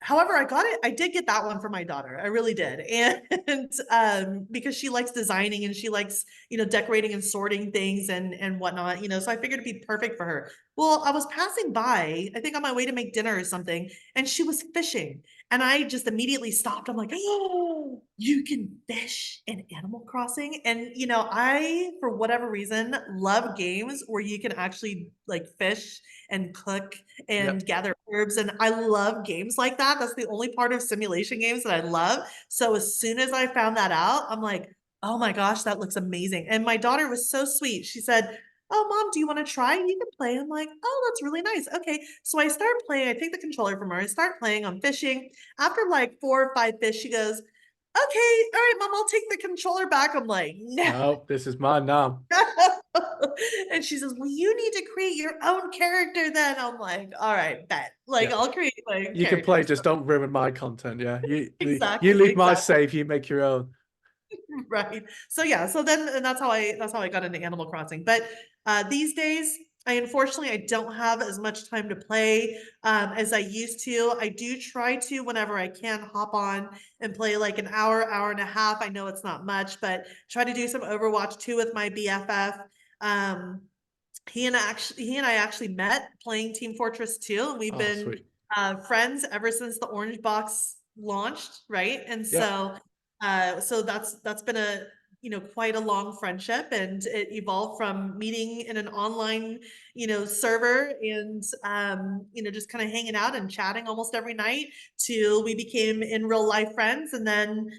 However, I did get that one for my daughter. I really did. And because she likes designing and she likes, you know, decorating and sorting things and whatnot, you know, so I figured it'd be perfect for her. Well, I was passing by, I think on my way to make dinner or something, and she was fishing. And I just immediately stopped. I'm like, oh, you can fish in Animal Crossing. And you know, I, for whatever reason, love games where you can actually like fish and cook Yep. and gather herbs. And I love games like that. That's the only part of simulation games that I love. So as soon as I found that out, I'm like, oh my gosh, that looks amazing. And my daughter was so sweet. She said, oh, mom, do you want to try? You can play. I'm like, oh, that's really nice. Okay. So I start playing. I take the controller from her. I start playing. I'm fishing. After like 4 or 5 fish, she goes, okay, all right, mom, I'll take the controller back. I'm like, no. No, this is mine now. And she says, well, you need to create your own character then. I'm like, all right, bet. Like, Yeah. I'll create my You can character. play, just don't ruin my content. Yeah. You Exactly, leave my exactly. save, you make your own. Right. So yeah, so then and that's how I got into Animal Crossing. But these days, I unfortunately I don't have as much time to play as I used to. I do try to whenever I can hop on and play like an hour and a half. I know it's not much, but try to do some Overwatch 2 with my BFF. Um, he and I actually met playing Team Fortress 2, and we've Oh, been sweet. friends ever since the Orange Box launched, right? And Yep. so so that's been quite a long friendship, and it evolved from meeting in an online, server, and, just kind of hanging out and chatting almost every night, to we became in real life friends. And then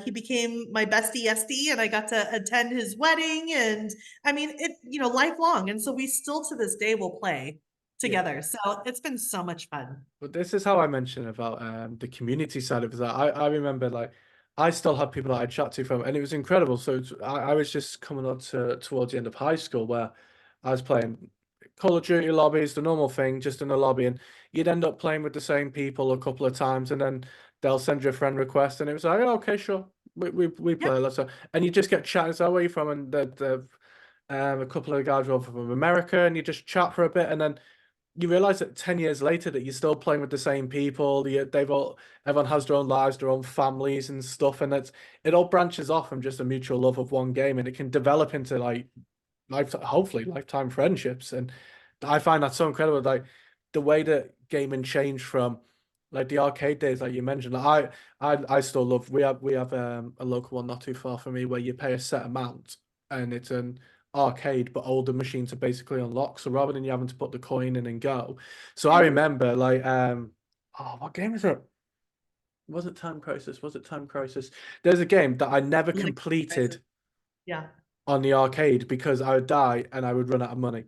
he became my bestie SD, and I got to attend his wedding. And I mean, lifelong. And so we still to this day will play Yeah. together. So it's been so much fun. But this is how I mentioned about the community side of it. I remember like I still had people that I chat to from, and it was incredible. So I was just coming up to towards the end of high school where I was playing Call of Duty lobbies, the normal thing, just in a lobby, and you'd end up playing with the same people a couple of times, and then they'll send you a friend request, and it was like, oh, okay, sure, we Yeah. play, let's and you just get chatting. So where are you from? And a couple of guys were over from America, and you just chat for a bit, and then you realize that 10 years later that you're still playing with the same people. Everyone has their own lives, their own families and stuff, and it all branches off from just a mutual love of one game, and it can develop into like hopefully lifetime friendships. And I find that so incredible, like the way that gaming changed from like the arcade days, like you mentioned. I still love. We have a local one not too far from me where you pay a set amount, and it's an arcade, but older machines are basically unlocked. So rather than you having to put the coin in and go, so I remember like oh, what game is it? Was it Time Crisis? Was it Time Crisis? There's a game that I never Like, completed yeah. on the arcade because I would die and I would run out of money.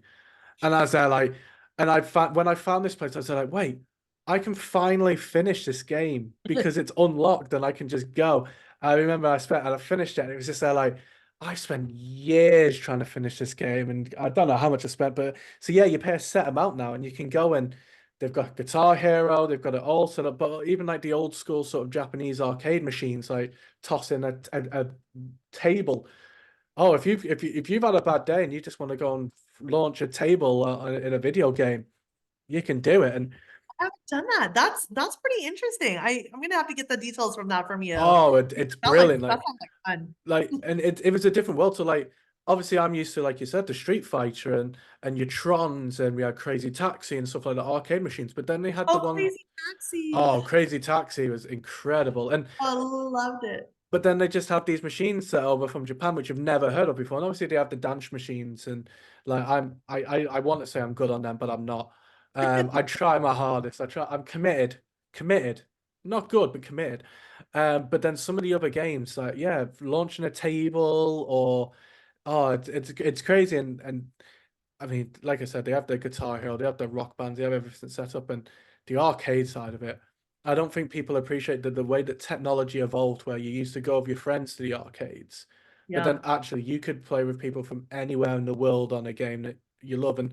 And I was there like, and I found when I found this place, I was like, wait, I can finally finish this game because it's unlocked and I can just go. I remember and I finished it, and it was just there like, I spent years trying to finish this game, and I don't know how much I spent, but so yeah, you pay a set amount now, and you can go and they've got Guitar Hero, they've got it all set up, but even like the old school sort of Japanese arcade machines, like toss in a table. Oh, if you've had a bad day and you just want to go and launch a table in a video game, you can do it. And I haven't done that. That's pretty interesting. I'm gonna have to get the details from that from you. oh, it's brilliant. That sounds like fun. And it was a different world. So like obviously I'm used to, like you said, the Street Fighter and your Trons, and we had Crazy Taxi and stuff like the arcade machines. But then they had the Oh, one, Crazy Taxi. oh, Crazy Taxi was incredible. And I loved it. but then they just have these machines set over from Japan, which you've never heard of before. And obviously they have the dance machines, and like I want to say I'm good on them, but I'm not. I try my hardest. I'm committed, not good, but committed. But then some of the other games, like yeah, launching a table or oh, it's crazy. And I mean, like I said, they have the Guitar Hero, they have the Rock Bands, they have everything set up, and the arcade side of it. I don't think people appreciate the way that technology evolved, where you used to go with your friends to the arcades, but Yeah. then actually you could play with people from anywhere in the world on a game that you love. And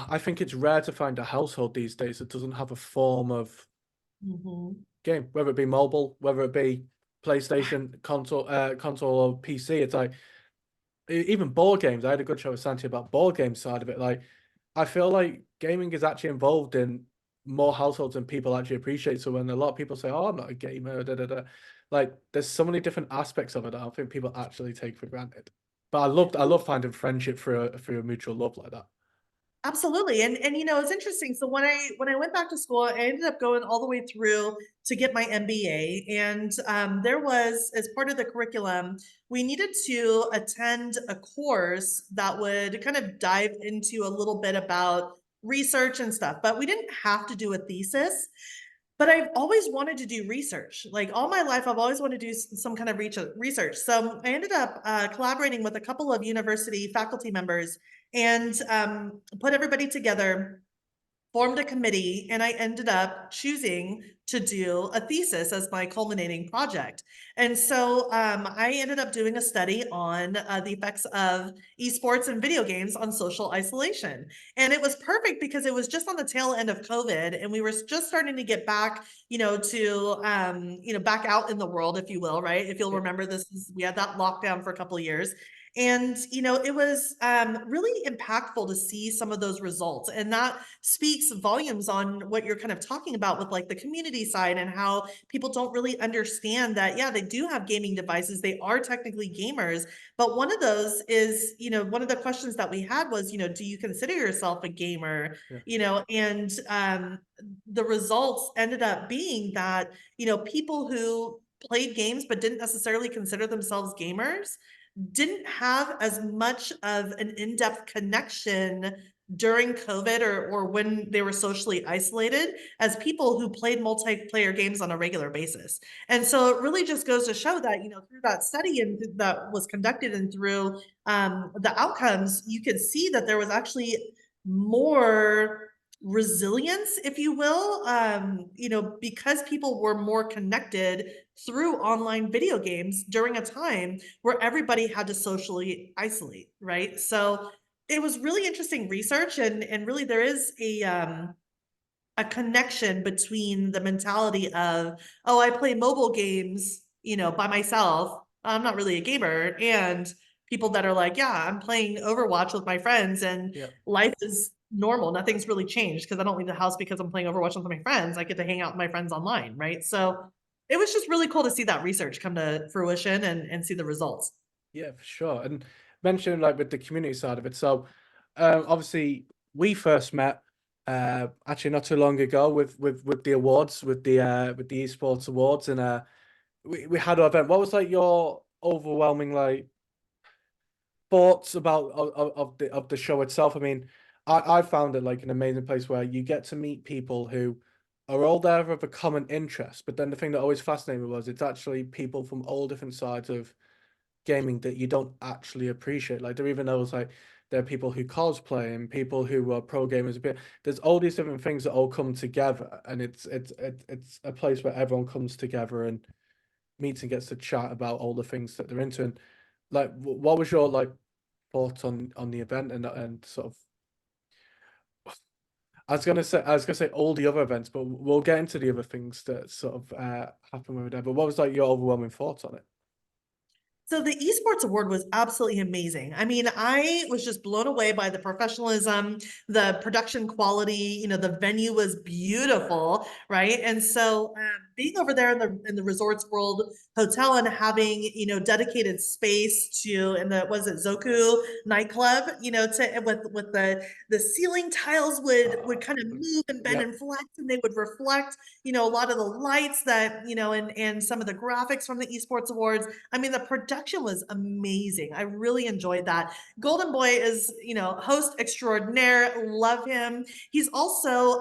I think it's rare to find a household these days that doesn't have a form of Mhm. game, whether it be mobile, whether it be PlayStation, console or PC. It's like even board games. I had a good show with Santi about board game side of it. Like, I feel like gaming is actually involved in more households than people actually appreciate. So when a lot of people say, "Oh, I'm not a gamer," like there's so many different aspects of it that I don't think people actually take for granted. But I love finding friendship through a mutual love like that. Absolutely. And it's interesting. So when I went back to school, I ended up going all the way through to get my MBA. And there was, as part of the curriculum, we needed to attend a course that would kind of dive into a little bit about research and stuff, but we didn't have to do a thesis. But I've always wanted to do research. Like all my life, I've always wanted to do some kind of research. So I ended up collaborating with a couple of university faculty members, and put everybody together, formed a committee, and I ended up choosing to do a thesis as my culminating project. And so I ended up doing a study on the effects of esports and video games on social isolation. And it was perfect because it was just on the tail end of COVID, and we were just starting to get back, to back out in the world, if you will, right? If you'll Yeah. remember, we had that lockdown for a couple of years. And it was really impactful to see some of those results, and that speaks volumes on what you're kind of talking about with like the community side, and how people don't really understand that, yeah, they do have gaming devices, they are technically gamers. But one of those is, one of the questions that we had was, do you consider yourself a gamer? Yeah. And the results ended up being that, people who played games but didn't necessarily consider themselves gamers didn't have as much of an in-depth connection during COVID or when they were socially isolated as people who played multiplayer games on a regular basis. And so it really just goes to show that, you know, through that study and that was conducted and through the outcomes, you could see that there was actually more resilience, if you will, you know, because people were more connected through online video games during a time where everybody had to socially isolate, right? So it was really interesting research, and really there is a connection between the mentality of, oh, I play mobile games, you know, by myself. I'm not really a gamer, and people that are like, yeah, I'm playing Overwatch with my friends, and Yeah. life is normal. Nothing's really changed because I don't leave the house because I'm playing Overwatch with my friends. I get to hang out with my friends online, right? So it was just really cool to see that research come to fruition and see the results. Yeah, for sure. And mentioning like with the community side of it. So obviously we first met actually not too long ago with the awards, with the esports awards, and we had our event. What was like your overwhelming like thoughts about of the show itself? I mean, I found it like an amazing place where you get to meet people who are all there of a common interest. But then the thing that always fascinated me was it's actually people from all different sides of gaming that you don't actually appreciate. Like there even knows like there are people who cosplay and people who are pro gamers. But there's all these different things that all come together, and it's a place where everyone comes together and meets and gets to chat about all the things that they're into. And like, what was your like thoughts on the event and sort of? I was gonna say all the other events, but we'll get into the other things that sort of happen with it. But what was like your overwhelming thoughts on it? So the esports award was absolutely amazing. I mean, I was just blown away by the professionalism, the production quality. You know, the venue was beautiful, right? And so being over there in the Resorts World Hotel and having dedicated space to in the was it Zoku nightclub, to with the ceiling tiles would kind of move and bend Yep. and flex, and they would reflect a lot of the lights that and some of the graphics from the esports awards. I mean, the production was amazing. I really enjoyed that. Golden Boy is, host extraordinaire. Love him. He's also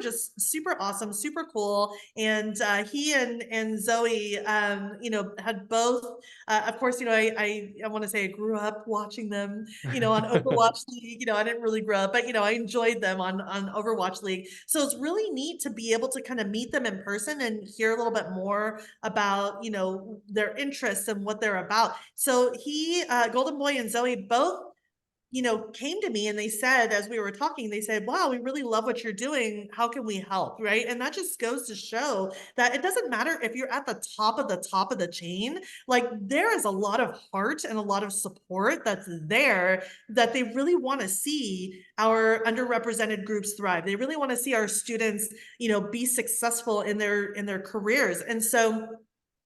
just super awesome, super cool. And he and Zoe, had both. Of course, I want to say I grew up watching them, on Overwatch League. I didn't really grow up, but I enjoyed them on Overwatch League. So it's really neat to be able to kind of meet them in person and hear a little bit more about their interests and what they're about. So Golden Boy and Zoe both came to me and they said, as we were talking, they said, wow, we really love what you're doing. How can we help? Right. And that just goes to show that it doesn't matter if you're at the top of the chain, like there is a lot of heart and a lot of support that's there that they really want to see our underrepresented groups thrive. They really want to see our students, be successful in their careers. And so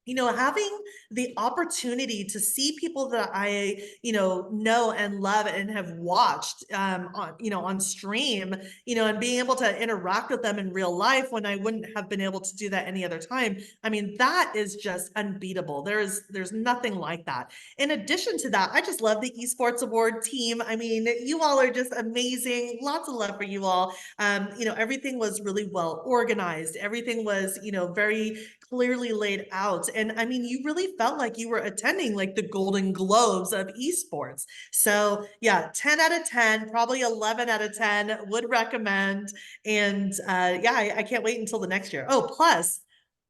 having the opportunity to see people that I, know and love and have watched on stream, and being able to interact with them in real life when I wouldn't have been able to do that any other time. I mean, that is just unbeatable. There's nothing like that. In addition to that, I just love the esports award team. I mean, you all are just amazing. Lots of love for you all. Everything was really well organized. Everything was, very clearly laid out. And I mean, you really felt like you were attending like the Golden Globes of esports. So yeah, 10 out of 10, probably 11 out of 10 would recommend. And I can't wait until the next year. Oh, plus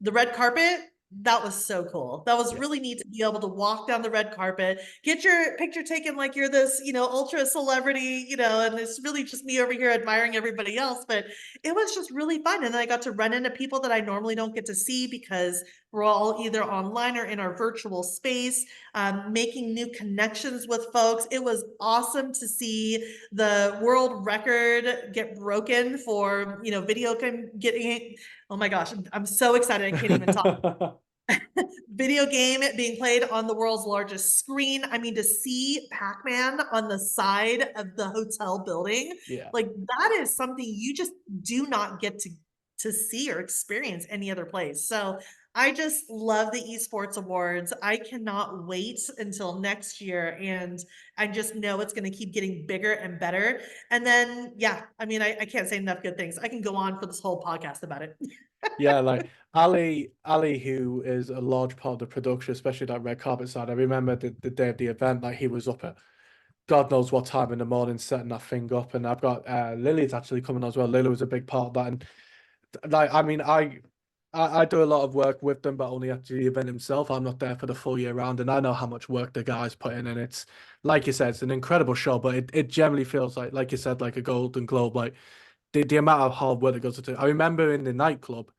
the red carpet. That was so cool. That was Yeah. really neat to be able to walk down the red carpet, get your picture taken like you're this, ultra celebrity, and it's really just me over here admiring everybody else. But it was just really fun. And then I got to run into people that I normally don't get to see because we're all either online or in our virtual space, making new connections with folks. It was awesome to see the world record get broken for, video getting, oh my gosh, I'm so excited. I can't even talk. Video game being played on the world's largest screen. I mean, to see Pac-Man on the side of the hotel building, Yeah. like that is something you just do not get to see or experience any other place. So I just love the esports awards. I cannot wait until next year. And I just know it's going to keep getting bigger and better. And then, yeah, I mean, I can't say enough good things. I can go on for this whole podcast about it. Yeah, like Ali, who is a large part of the production, especially that red carpet side. I remember the day of the event, like he was up at God knows what time in the morning setting that thing up. And I've got Lily's actually coming as well. Lily was a big part of that. And like, I mean, I do a lot of work with them, but only at the event himself. I'm not there for the full year round, and I know how much work the guys put in. And it's like you said, it's an incredible show, but it generally feels like you said, like a Golden Globe, like the amount of hard work that goes into it. I remember in the nightclub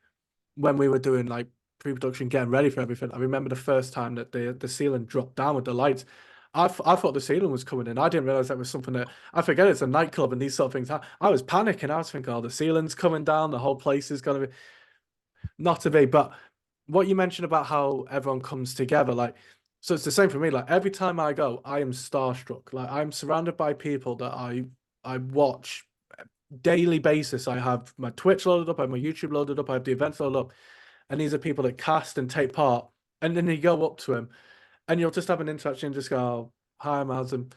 when we were doing like pre-production, getting ready for everything. I remember the first time that the ceiling dropped down with the lights. I thought the ceiling was coming in. I didn't realize that was something that I forget it's a nightclub and these sort of things. I was panicking. I was thinking, oh, the ceiling's coming down. The whole place is gonna be not to be. But what you mentioned about how everyone comes together, like, so it's the same for me. Like every time I go, I am starstruck. Like I'm surrounded by people that I watch daily basis. I have my Twitch loaded up, I have my YouTube loaded up, I have the events loaded up, and these are people that cast and take part. And then you go up to them, and you'll just have an interaction, and just go, oh, "Hi, Miles, and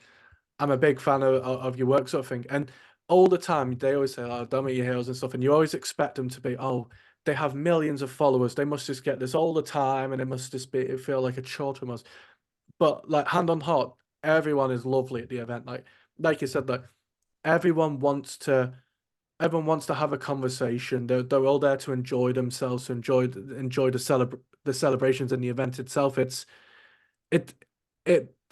I'm a big fan of your work," sort of thing. And all the time, they always say, "Oh, don't meet your heroes" and stuff, and you always expect them to be, "Oh, they have millions of followers. They must just get this all the time, and it must just be feel like a chore to us." But like hand on heart, everyone is lovely at the event. Like you said, like everyone wants to everyone wants to have a conversation. They're all there to enjoy themselves, to enjoy the celebrations and the event itself. It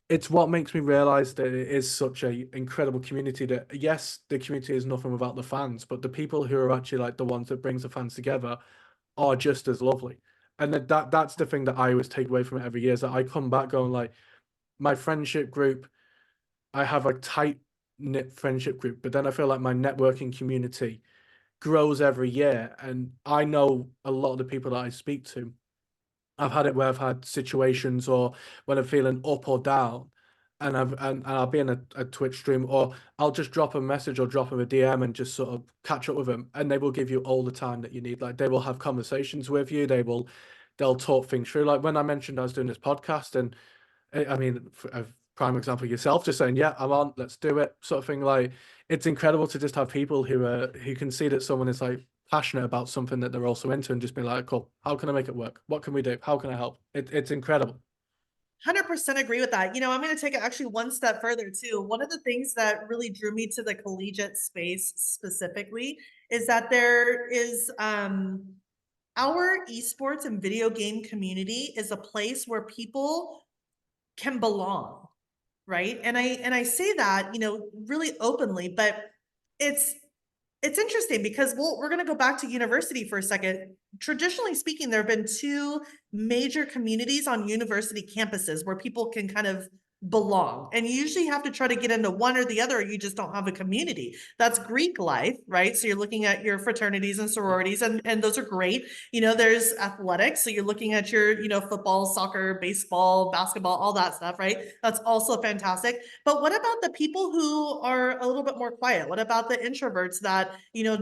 it's what makes me realize that it is such a incredible community. That yes, the community is nothing without the fans, but the people who are actually like the ones that brings the fans together are just as lovely. And that's the thing that I always take away from it every year is that I come back going like my friendship group. I have a tight knit friendship group, but then I feel like my networking community grows every year. And I know a lot of the people that I speak to. I've had it where I've had situations or when I'm feeling up or down, and I'll be in a Twitch stream, or I'll just drop a message or drop them a DM and just sort of catch up with them, and they will give you all the time that you need. Like they will have conversations with you. They'll talk things through. Like when I mentioned I was doing this podcast, and I mean, a prime example yourself, just saying, "Yeah, I'm on, let's do it," sort of thing. Like it's incredible to just have people who can see that someone is like passionate about something that they're also into, and just be like, "Cool, how can I make it work? What can we do? How can I help?" It's incredible. 100% agree with that. I'm going to take it actually one step further too. One of the things that really drew me to the collegiate space specifically is that there is our esports and video game community is a place where people can belong, right? And I say that, really openly, but it's it's interesting because we're going to go back to university for a second. Traditionally speaking, there have been two major communities on university campuses where people can kind of belong. And you usually have to try to get into one or the other, or you just don't have a community. That's Greek life, right? So you're looking at your fraternities and sororities, and those are great. There's athletics. So you're looking at your, football, soccer, baseball, basketball, all that stuff, right? That's also fantastic. But what about the people who are a little bit more quiet? What about the introverts that,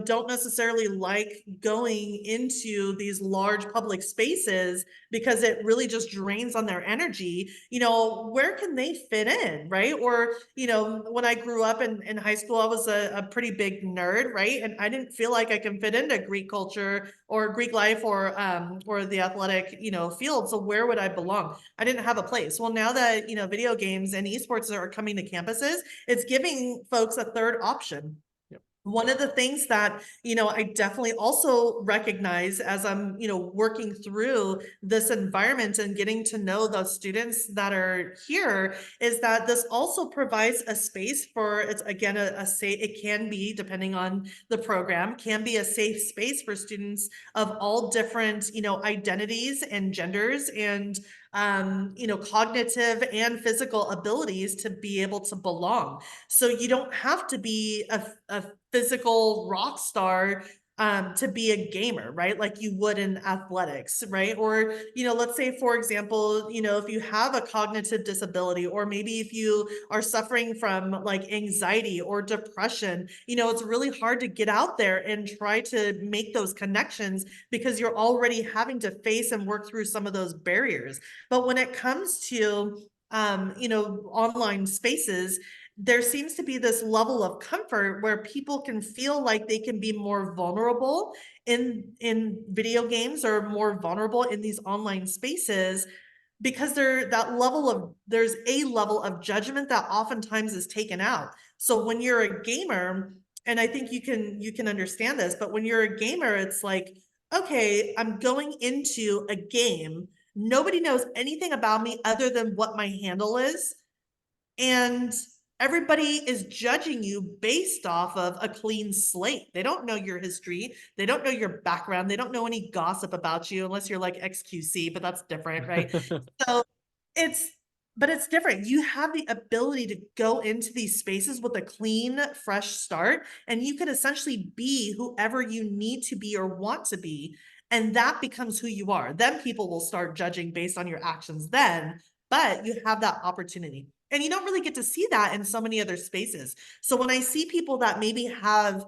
don't necessarily like going into these large public spaces because it really just drains on their energy? Where can they fit in, right? Or, when I grew up in high school, I was a pretty big nerd, right? And I didn't feel like I can fit into Greek culture or Greek life or the athletic, field. So where would I belong? I didn't have a place. Well, now that, video games and esports are coming to campuses, it's giving folks a third option. Yep. One of the things that, I definitely also recognize as I'm, working through this environment and getting to know the students that are here is that this also provides a space for, it's again, a safe, it can be, depending on the program, can be a safe space for students of all different, identities and genders and cognitive and physical abilities to be able to belong. So you don't have to be a physical rock star to be a gamer, right? Like you would in athletics, right? Or, let's say, for example, if you have a cognitive disability, or maybe if you are suffering from like anxiety or depression, it's really hard to get out there and try to make those connections because you're already having to face and work through some of those barriers. But when it comes to, online spaces, there seems to be this level of comfort where people can feel like they can be more vulnerable in video games, or more vulnerable in these online spaces, because there's a level of judgment that oftentimes is taken out. So when you're a gamer, and I think you can understand this, but when you're a gamer, it's like, okay, I'm going into a game, nobody knows anything about me other than what my handle is, and everybody is judging you based off of a clean slate. They don't know your history. They don't know your background. They don't know any gossip about you unless you're like XQC, but that's different, right? So it's, but it's different. You have the ability to go into these spaces with a clean, fresh start, and you can essentially be whoever you need to be or want to be. And that becomes who you are. Then people will start judging based on your actions then, but you have that opportunity. And you don't really get to see that in so many other spaces. So when I see people that maybe have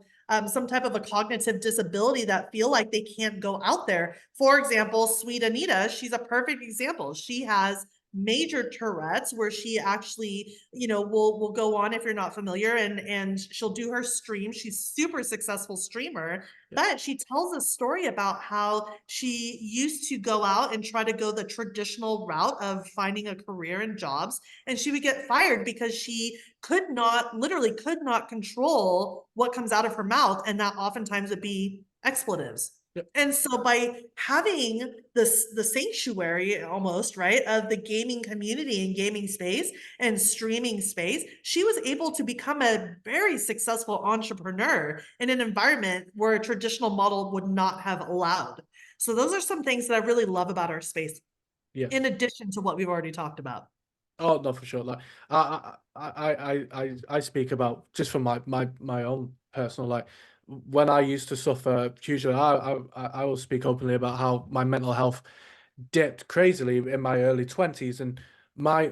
some type of a cognitive disability that feel like they can't go out there, for example, Sweet Anita, she's a perfect example. She has major Tourette's, where she actually, will go on, if you're not familiar, and she'll do her stream. She's super successful streamer, but she tells a story about how she used to go out and try to go the traditional route of finding a career and jobs, and she would get fired because she literally could not control what comes out of her mouth, and that oftentimes would be expletives. And so by having the sanctuary almost, right, of the gaming community and gaming space and streaming space, she was able to become a very successful entrepreneur in an environment where a traditional model would not have allowed. So those are some things that I really love about our space, Yeah. in addition to what we've already talked about. Oh no, for sure. Like I speak about, just from my own personal, like when I used to suffer, usually I will speak openly about how my mental health dipped crazily in my early 20s, and my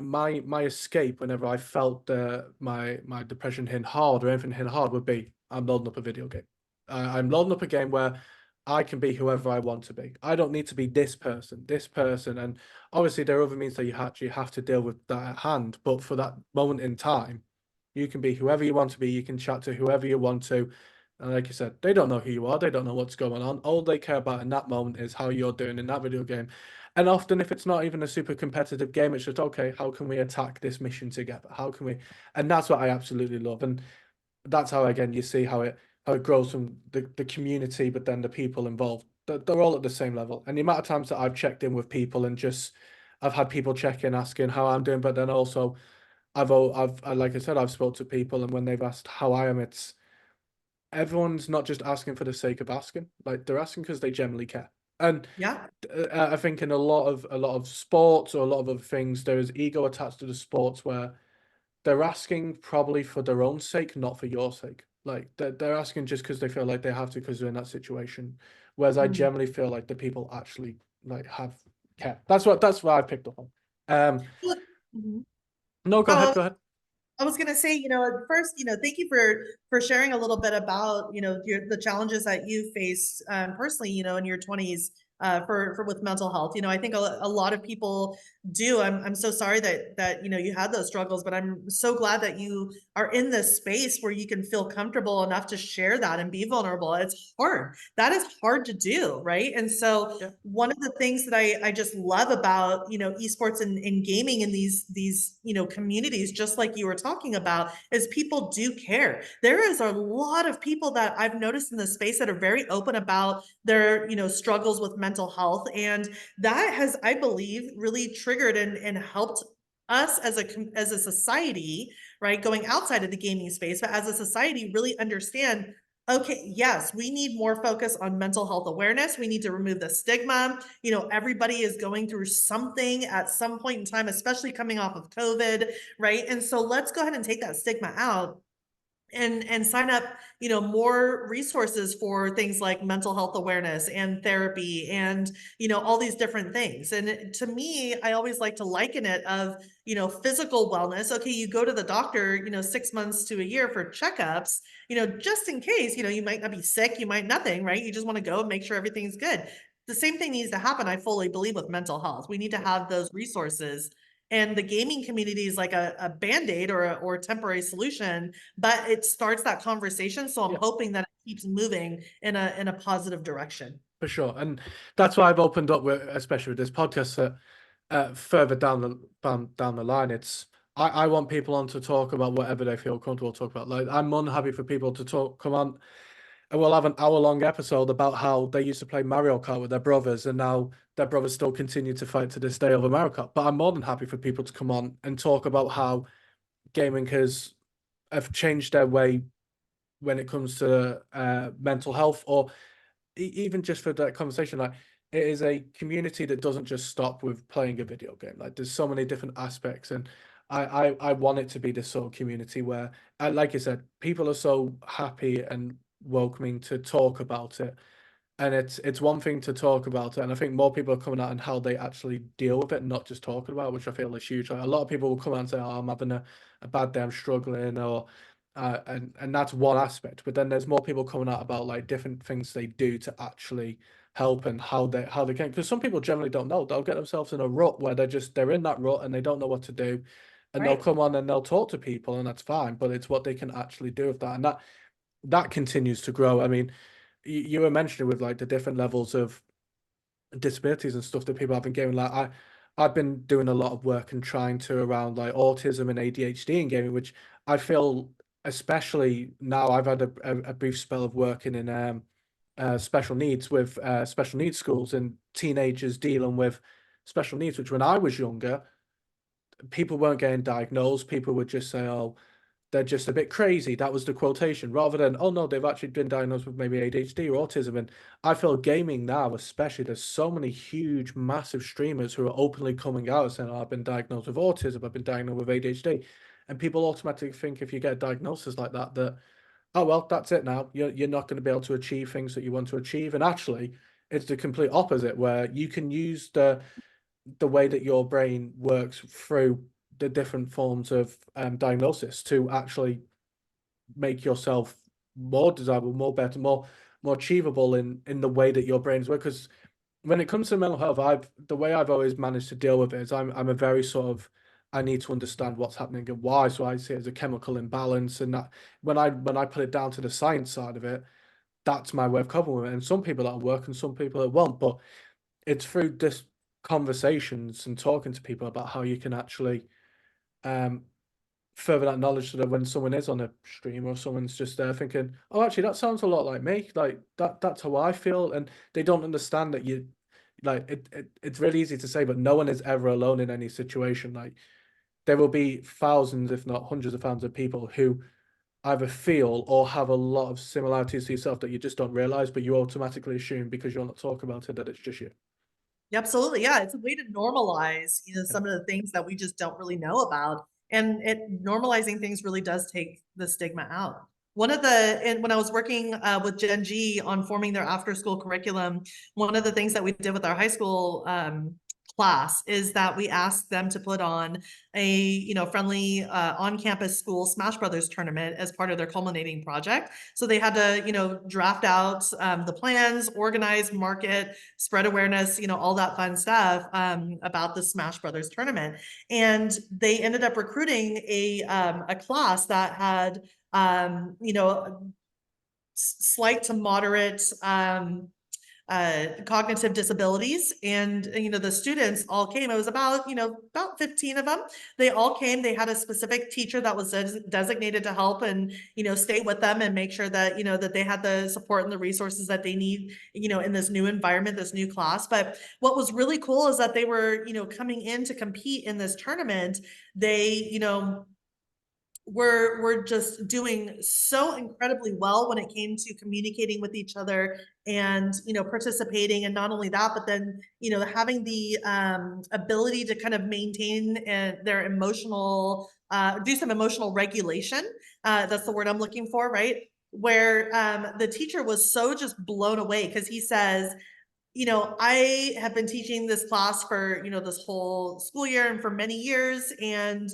escape whenever I felt my depression hit hard or anything hit hard would be, I'm loading up a video game. I'm loading up a game where I can be whoever I want to be. I don't need to be this person, and obviously there are other means that you actually have to deal with that at hand. But for that moment in time, you can be whoever you want to be. You can chat to whoever you want to. And like you said, they don't know who you are. They don't know what's going on. All they care about in that moment is how you're doing in that video game. And often, if it's not even a super competitive game, it's just, okay, how can we attack this mission together? How can we? And that's what I absolutely love. And that's how, again, you see how it grows from the community, but then the people involved. They're all at the same level. And the amount of times that I've checked in with people and just I've had people check in asking how I'm doing, but then also like I said, I've spoke to people, and when they've asked how I am, it's everyone's not just asking for the sake of asking. Like, they're asking because they generally care. And Yeah. I think in a lot of sports or a lot of other things, there is ego attached to the sports where they're asking probably for their own sake, not for your sake. Like, they're asking just because they feel like they have to because they're in that situation. Whereas I Mhm. generally feel like the people actually like have care. That's what I picked up on. Well, mhm. No, go ahead, Oh, go ahead. I was gonna say, first, thank you for sharing a little bit about, the challenges that you faced personally, in your 20s, for with mental health. I think a lot of people do. I'm so sorry that you had those struggles, but I'm so glad that you are in this space where you can feel comfortable enough to share that and be vulnerable. It's hard. That is hard to do, right? And so Yeah. one of the things that I just love about, esports and gaming in these, communities, just like you were talking about, is people do care. There is a lot of people that I've noticed in the space that are very open about their, struggles with mental health. And that has, I believe, really triggered and helped us as a society, right, going outside of the gaming space, but as a society, really understand, okay, yes, we need more focus on mental health awareness. We need to remove the stigma. Everybody is going through something at some point in time, especially coming off of COVID, right? And so let's go ahead and take that stigma out. and sign up, more resources for things like mental health awareness and therapy and, all these different things. And to me, I always like to liken it of, physical wellness. Okay, you go to the doctor, 6 months to a year for checkups, just in case, you might not be sick, you might nothing, right? You just want to go and make sure everything's good. The same thing needs to happen, I fully believe, with mental health. We need to have those resources. And the gaming community is like a band-aid or a temporary solution, but it starts that conversation. So I'm Yeah. hoping that it keeps moving in a positive direction. For sure. And that's why I've opened up with, especially with this podcast, that further down the line, I want people on to talk about whatever they feel comfortable talk about. Like, I'm more than happy for people to come on, and we'll have an hour-long episode about how they used to play Mario Kart with their brothers, and now their brothers still continue to fight to this day over Mario Kart. But I'm more than happy for people to come on and talk about how gaming have changed their way when it comes to mental health, or even just for that conversation. Like, it is a community that doesn't just stop with playing a video game. Like, there's so many different aspects, and I want it to be this sort of community where, like you said, people are so happy and welcoming to talk about it. And it's one thing to talk about it, and I think more people are coming out and how they actually deal with it, not just talking about it, which I feel is huge. Like, a lot of people will come out and say, "Oh, I'm having a bad day, I'm struggling," or and that's one aspect. But then there's more people coming out about like different things they do to actually help, and how they can. Because some people generally don't know. They'll get themselves in a rut where they're in that rut and they don't know what to do, and they'll Right. come on and they'll talk to people, and that's fine. But it's what they can actually do with that, and that continues to grow. I mean, you were mentioning with like the different levels of disabilities and stuff that people have been gaming. Like, I've been doing a lot of work and trying to around like autism and ADHD in gaming, which I feel, especially now, I've had a brief spell of working in special needs with special needs schools and teenagers dealing with special needs, which when I was younger, people weren't getting diagnosed. People would just say, "Oh, they're just a bit crazy." That was the quotation, rather than, "Oh no, they've actually been diagnosed with maybe ADHD or autism." And I feel gaming now, especially, there's so many huge, massive streamers who are openly coming out and saying, "Oh, I've been diagnosed with autism, I've been diagnosed with ADHD." And people automatically think, if you get a diagnosis like that, that, oh well, that's it now. You're not going to be able to achieve things that you want to achieve. And actually, it's the complete opposite, where you can use the way that your brain works through the different forms of diagnosis to actually make yourself more desirable, more better, more achievable in the way that your brains work. Because when it comes to mental health, the way I've always managed to deal with it is I'm a very sort of, I need to understand what's happening and why. So I see it as a chemical imbalance, and that when I put it down to the science side of it, that's my way of coping with it. And some people that'll work, and some people it won't. But it's through this conversations and talking to people about how you can actually um further that knowledge, so that when someone is on a stream or someone's just there thinking, "Oh, actually, that sounds a lot like me. Like, that's how I feel," and they don't understand that you like it's really easy to say, but no one is ever alone in any situation. Like, there will be thousands, if not hundreds of thousands of people who either feel or have a lot of similarities to yourself that you just don't realize, but you automatically assume because you're not talking about it that it's just you. Yeah, absolutely. Yeah, it's a way to normalize, Yeah. some of the things that we just don't really know about. And normalizing things really does take the stigma out. And when I was working with Gen G on forming their after school curriculum, one of the things that we did with our high school class is that we asked them to put on a friendly on-campus school Smash Brothers tournament as part of their culminating project. So they had to draft out the plans, organize, market, spread awareness, all that fun stuff about the Smash Brothers tournament. And they ended up recruiting a class that had slight to moderate cognitive disabilities. And the students all came. It was about 15 of them. They all came. They had a specific teacher that was designated to help and stay with them and make sure that that they had the support and the resources that they need in this new environment, this new class. But what was really cool is that they were coming in to compete in this tournament. They were just doing so incredibly well when it came to communicating with each other and participating. And not only that, but then having the ability to kind of maintain their emotional do some emotional regulation. That's the word I'm looking for, right? Where the teacher was so just blown away because he says, I have been teaching this class for, this whole school year and for many years. And,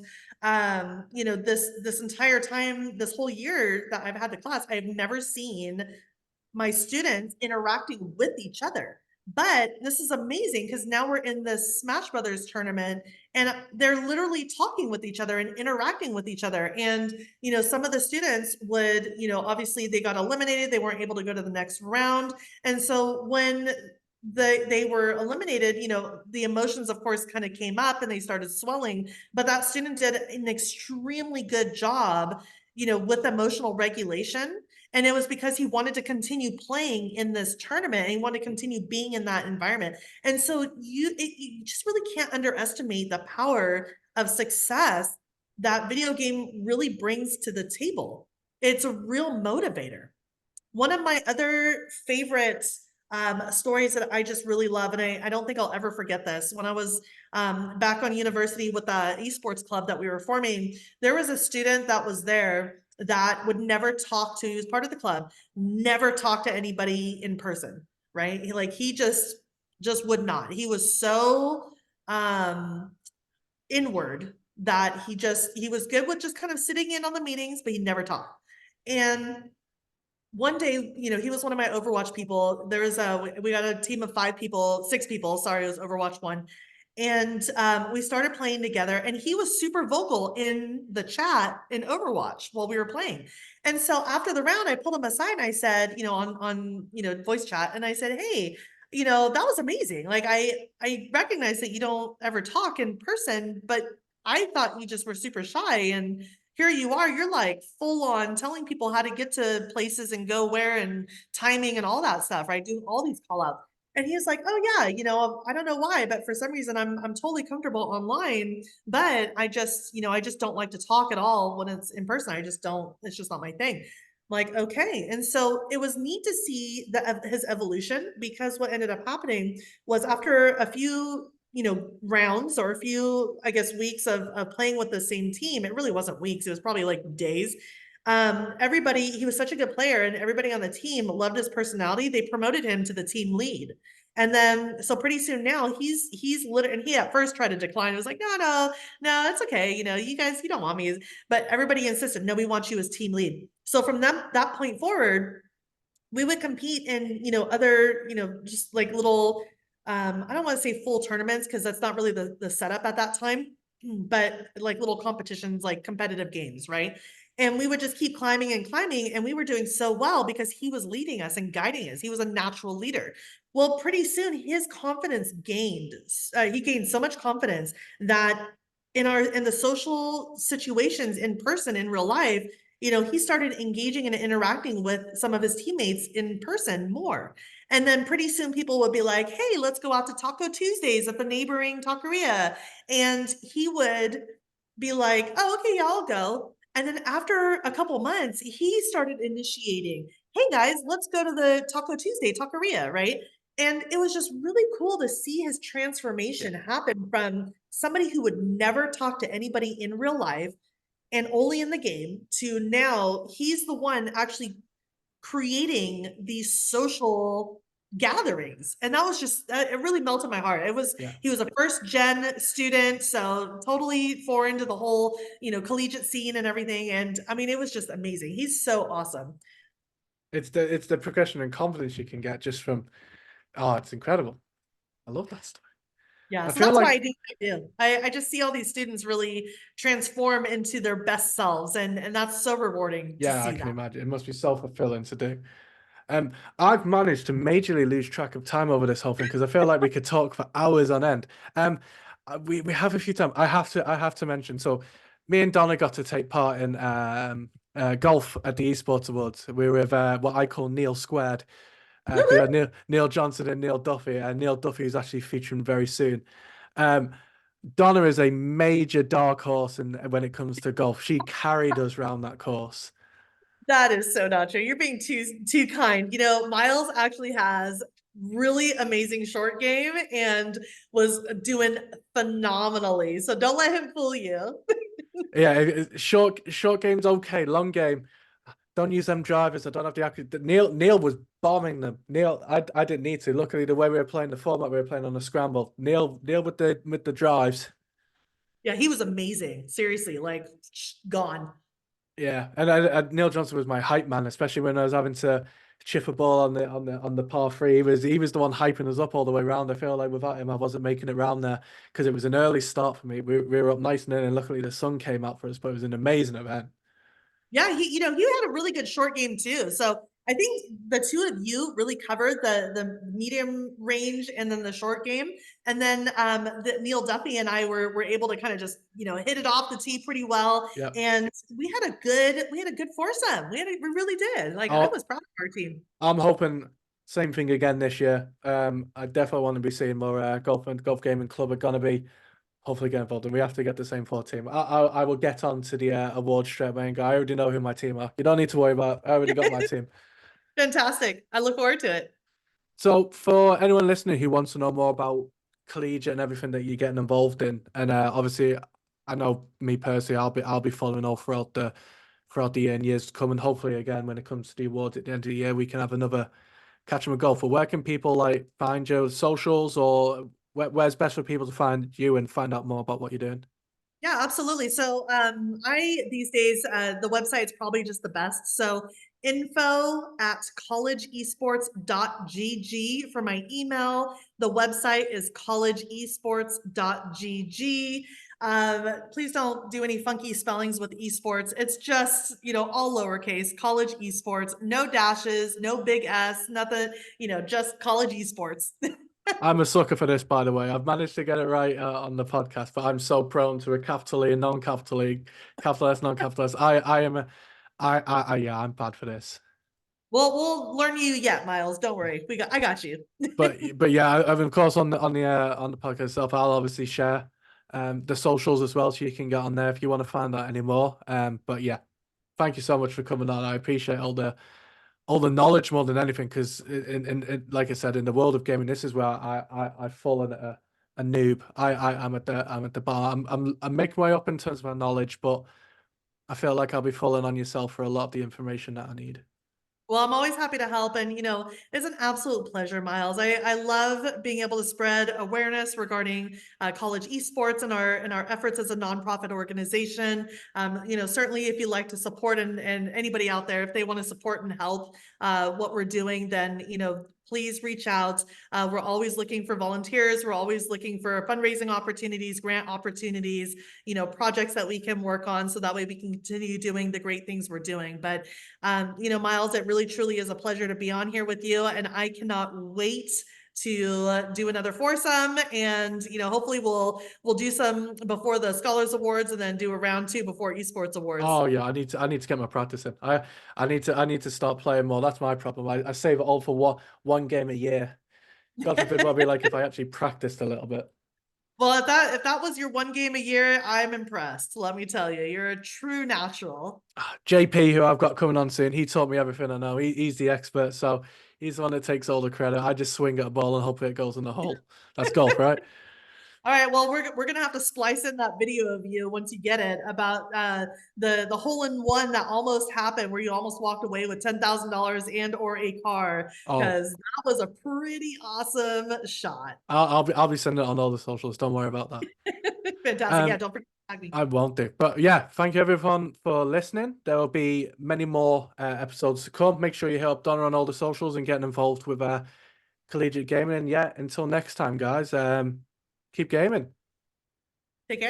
this entire time, this whole year that I've had the class, I've never seen my students interacting with each other. But this is amazing because now we're in this Smash Brothers tournament and they're literally talking with each other and interacting with each other. And, some of the students would, obviously they got eliminated. They weren't able to go to the next round. And so when they were eliminated, the emotions of course kind of came up and they started swelling, but that student did an extremely good job, with emotional regulation. And it was because he wanted to continue playing in this tournament and he wanted to continue being in that environment. And so you just really can't underestimate the power of success that video game really brings to the table. It's a real motivator. One of my other favorite stories that I just really love, and I don't think I'll ever forget this. When I was back on university with the esports club that we were forming, there was a student that was there that would never talk to, he was part of the club, never talk to anybody in person, right? He just would not. He was so inward that he was good with just kind of sitting in on the meetings, but he never talked. And one day, he was one of my Overwatch people. There was we got a team of 6 people. Sorry, it was Overwatch 1. And we started playing together and he was super vocal in the chat in Overwatch while we were playing. And so after the round, I pulled him aside and I said, on voice chat, and I said, hey, that was amazing. Like I recognize that you don't ever talk in person, but I thought you just were super shy, and here you are, you're like full on telling people how to get to places and go where and timing and all that stuff, right? Doing all these call outs. And he's like, oh yeah, I don't know why, but for some reason I'm totally comfortable online, but I just don't like to talk at all when it's in person. It's just not my thing. Like, okay. And so it was neat to see his evolution, because what ended up happening was after a few rounds or a few, I guess, weeks of playing with the same team. It really wasn't weeks. It was probably like days. He was such a good player and everybody on the team loved his personality. They promoted him to the team lead. And then, so pretty soon now he's literally, and he at first tried to decline. It was like, no, it's okay. You guys, you don't want me. But everybody insisted, no, we want you as team lead. So from that point forward, we would compete in, other, just like little, I don't want to say full tournaments because that's not really the setup at that time, but like little competitions, like competitive games, right? And we would just keep climbing and climbing, and we were doing so well because he was leading us and guiding us. He was a natural leader. Well, pretty soon his confidence gained. He gained so much confidence that in the social situations in person in real life, he started engaging and interacting with some of his teammates in person more. And then pretty soon people would be like, hey, let's go out to Taco Tuesdays at the neighboring taqueria. And he would be like, oh, okay, yeah, I'll go. And then after a couple months, he started initiating, hey guys, let's go to the Taco Tuesday taqueria, right? And it was just really cool to see his transformation happen from somebody who would never talk to anybody in real life and only in the game, to now he's the one actually creating these social gatherings. And that was just, it really melted my heart. He was a first gen student, so totally foreign to the whole, collegiate scene and everything. And I mean, it was just amazing. He's so awesome. It's the progression and confidence you can get just from, oh, it's incredible. I love that stuff. Yeah, I so feel that's why like, I do what I do. I just see all these students really transform into their best selves, and that's so rewarding to yeah, I see can that. imagine. It must be self-fulfilling to do. I've managed to majorly lose track of time over this whole thing because I feel like we could talk for hours on end. We have a few times. I have to mention. So, me and Donna got to take part in golf at the Esports Awards. We were with what I call Neil Squared. We had Neil Johnson and Neil Duffy, and Neil Duffy is actually featuring very soon. Um, Donna is a major dark horse, and when it comes to golf, she carried us round that course. That is so not true. You're being too kind. Miles actually has really amazing short game and was doing phenomenally. So don't let him fool you. Yeah, short game's okay. Long game, don't use them drivers. I don't have the accuracy. Neil was bombing them. Neil, I didn't need to. Luckily, the way we were playing, the format we were playing on the scramble. Neil with the drives. Yeah, he was amazing. Seriously, like gone. Yeah, and Neil Johnson was my hype man, especially when I was having to chip a ball on the par three. He was the one hyping us up all the way around. I feel like without him, I wasn't making it round there because it was an early start for me. We were up nice and early, and luckily the sun came out for us. But it was an amazing event. Yeah, he had a really good short game too. So I think the two of you really covered the medium range and then the short game. And then Neil Duffy and I were able to kind of just hit it off the tee pretty well. Yeah. And we had a good foursome. We really did. Like I Oh, was proud of our team. I'm hoping same thing again this year. I definitely want to be seeing more golf gaming club are gonna be hopefully get involved, and we have to get the same four team. I will get on to the awards straight away and go. I already know who my team are. You don't need to worry about. I already got my team. Fantastic. I look forward to it. So for anyone listening who wants to know more about collegiate and everything that you're getting involved in, and obviously, I know me personally, I'll be following all throughout the year and years to come, and hopefully again when it comes to the awards at the end of the year, we can have another catch 'em a golf. But where can people like find your socials, or where's best for people to find you and find out more about what you're doing? Yeah, absolutely. So I these days the website's probably just the best. So info at collegeesports.gg for my email. The website is collegeesports.gg. Please don't do any funky spellings with esports. It's just, all lowercase, college esports, no dashes, no big S, nothing, just college esports. I'm a sucker for this, by the way. I've managed to get it right on the podcast, but I'm so prone to a capital E and non-capital E, capital S, non-capital S. Yeah, I'm bad for this. Well, we'll learn you yet, Miles. Don't worry. I got you. But yeah, of course on the podcast itself, I'll obviously share the socials as well, so you can get on there if you want to find out any more. But yeah, thank you so much for coming on. I appreciate all the knowledge more than anything, because like I said, in the world of gaming, this is where I've fallen a noob. I'm at the bar. I'm making my way up in terms of my knowledge, but I feel like I'll be falling on yourself for a lot of the information that I need. Well, I'm always happy to help. And, it's an absolute pleasure, Miles. I love being able to spread awareness regarding college esports and our efforts as a nonprofit organization. Certainly if you like to support and anybody out there, if they want to support and help what we're doing, then, please reach out. We're always looking for volunteers. We're always looking for fundraising opportunities, grant opportunities, projects that we can work on so that way we can continue doing the great things we're doing. But Miles, it really truly is a pleasure to be on here with you, and I cannot wait to do another foursome, and hopefully we'll do some before the Scholars Awards, and then do a round two before Esports Awards. Oh yeah, I need to get my practice in. I need to start playing more. That's my problem. I save it all for one game a year. God forbid what it'd be like if I actually practiced a little bit. Well, if that was your one game a year, I'm impressed. Let me tell you, you're a true natural. JP, who I've got coming on soon, he taught me everything I know. He's the expert, so he's the one that takes all the credit. I just swing at a ball and hope it goes in the hole. That's golf, right? All right, well, we're gonna have to splice in that video of you once you get it about the hole in one that almost happened, where you almost walked away with $10,000 and or a car, Oh, because that was a pretty awesome shot. I'll be sending it on all the socials. Don't worry about that. Fantastic. Yeah, Um, don't forget to tag me. I won't do. But yeah, thank you everyone for listening. There will be many more episodes to come. Make sure you help Donna on all the socials and getting involved with collegiate gaming. And yeah, until next time, guys. Keep gaming.